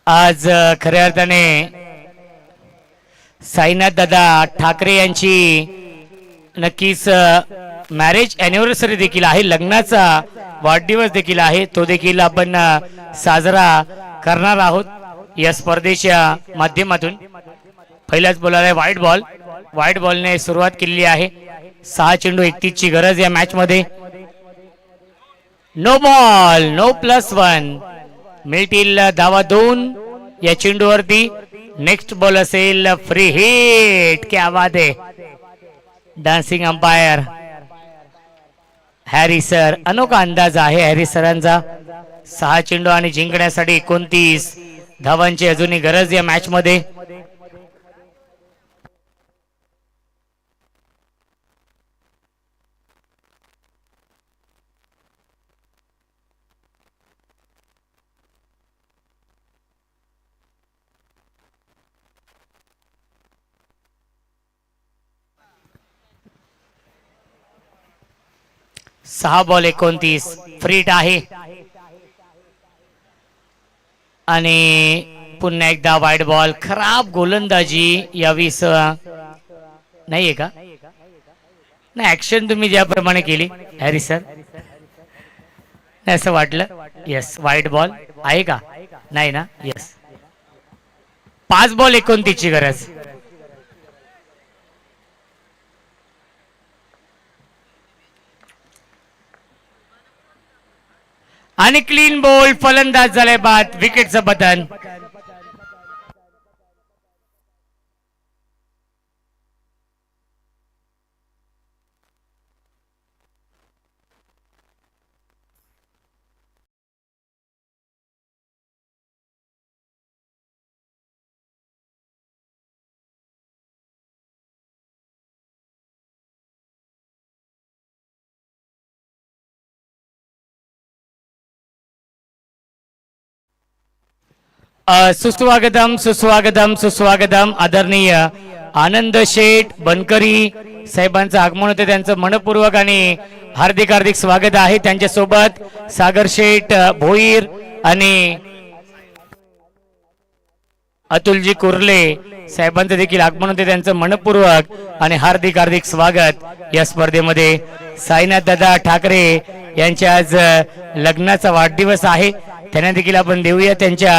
आज खऱ्या अर्थाने साईनाथ दादा ठाकरे यांची नक्कीच मॅरेज अॅनिव्हर्सरी देखील आहे, लग्नाचा वाढदिवस देखील आहे, तो देखील आपण साजरा करणार आहोत या स्पर्धेच्या माध्यमातून. पहिल्याच बॉलर व्हाईट बॉलने सुरुवात केलेली आहे. 6 चेंडू 31 ची गरज या मॅच मध्ये. नो बॉल, नो +1 मिळतील धावा 2 या चेंडूवरती. नेक्स्ट बॉल असेल फ्री हिट. क्या बात आहे, डान्सिंग अंपायर हॅरी सर, अनोखा अंदाज आहे हॅरी सरांचा. 6 चेंडू आणि जिंकण्यासाठी 29 धावांची अजूनही गरज या मॅच मध्ये. सहा बॉल 29 फ्रीट आहे आणि पुन्हा एकदा वाईट बॉल. खराब गोलंदाजी यावीस नाहीये का? नाही, ऍक्शन तुम्ही ज्याप्रमाणे केली हॅरी सर, असं वाटलं. येस, वाईट बॉल आहे का? नाही ना? येस. 5 बॉल 29 ची गरज. आणि क्लीन बॉल, फलंदाज झाले बाद, विकेटचं बटन. सुस्वागतम सुस्वागतम सुस्वागतम आदरणीय आनंद शेठ बनकरी साहेबांचं आगमन होते त्यांचं मनपूर्वक आणि हार्दिक हार्दिक स्वागत आहे. त्यांच्यासोबत सागर शेठ भोईर आणि अतुलजी कुर्ले साहेबांचं देखील आगमन होते त्यांचं मनपूर्वक आणि हार्दिक हार्दिक स्वागत. या स्पर्धेमध्ये साईनाथ दादा ठाकरे यांच्या आज लग्नाचा वाढदिवस आहे. त्यांना देखील आपण देऊया त्यांच्या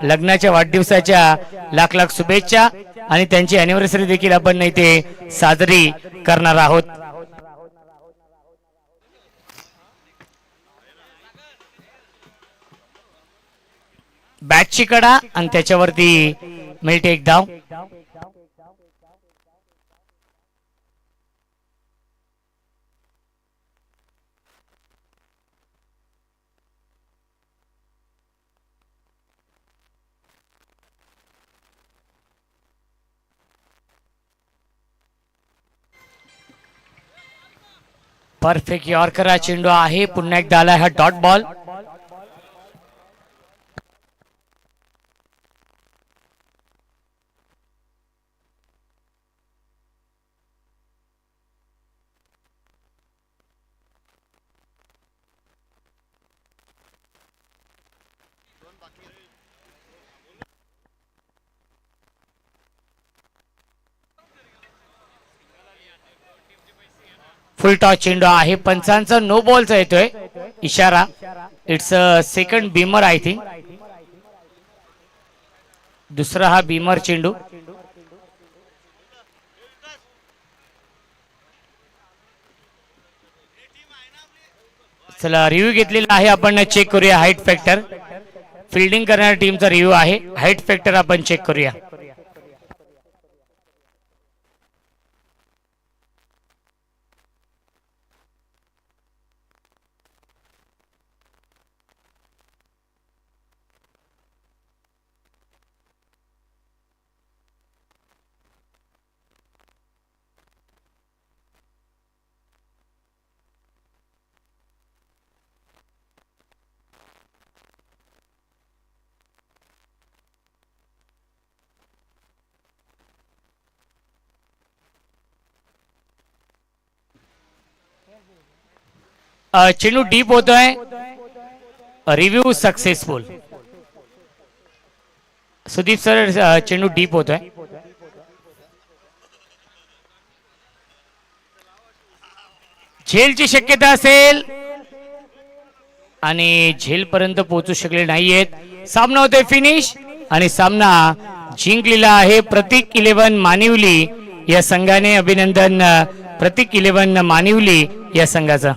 लग्नाच्या वाढदिवसाच्या लाख लाख शुभेच्छा आणि त्यांची अॅनिव्हर्सरी देखील आपण इथे साजरी करणार आहोत. बॅटची कडा आणि त्याच्यावरती मिळते एक धाव. परफेक्ट यॉर्कर हा चेंडू आहे. पुन्हा एकदा आला हा डॉट बॉल. फुल टॉस चेंडू आहे. पंचांचा नो बॉलचा येतोय इशारा. It's a second Beamer I think. दुसरा हा बीमर चेंडू. चला रिव्ह्यू घेतलेला आहे आपण. चेक करूया हाईट फॅक्टर. फिल्डिंग करणाऱ्या टीमचा रिव्ह्यू आहे. हाईट फॅक्टर आपण चेक करूया. चेंडू डीप होतोय. Review successful. सुदीप सर चेंडू डीप होतोय. झेलची शक्यता असेल आणि झेल पर्यंत पोहोचू शकले नाहीयेत. सामना होतोय फिनिश आणि सामना जिंकलेला आहे प्रतीक 11 मानिवली या संघाने. अभिनंदन प्रतीक 11 मानिवली या संघाचा.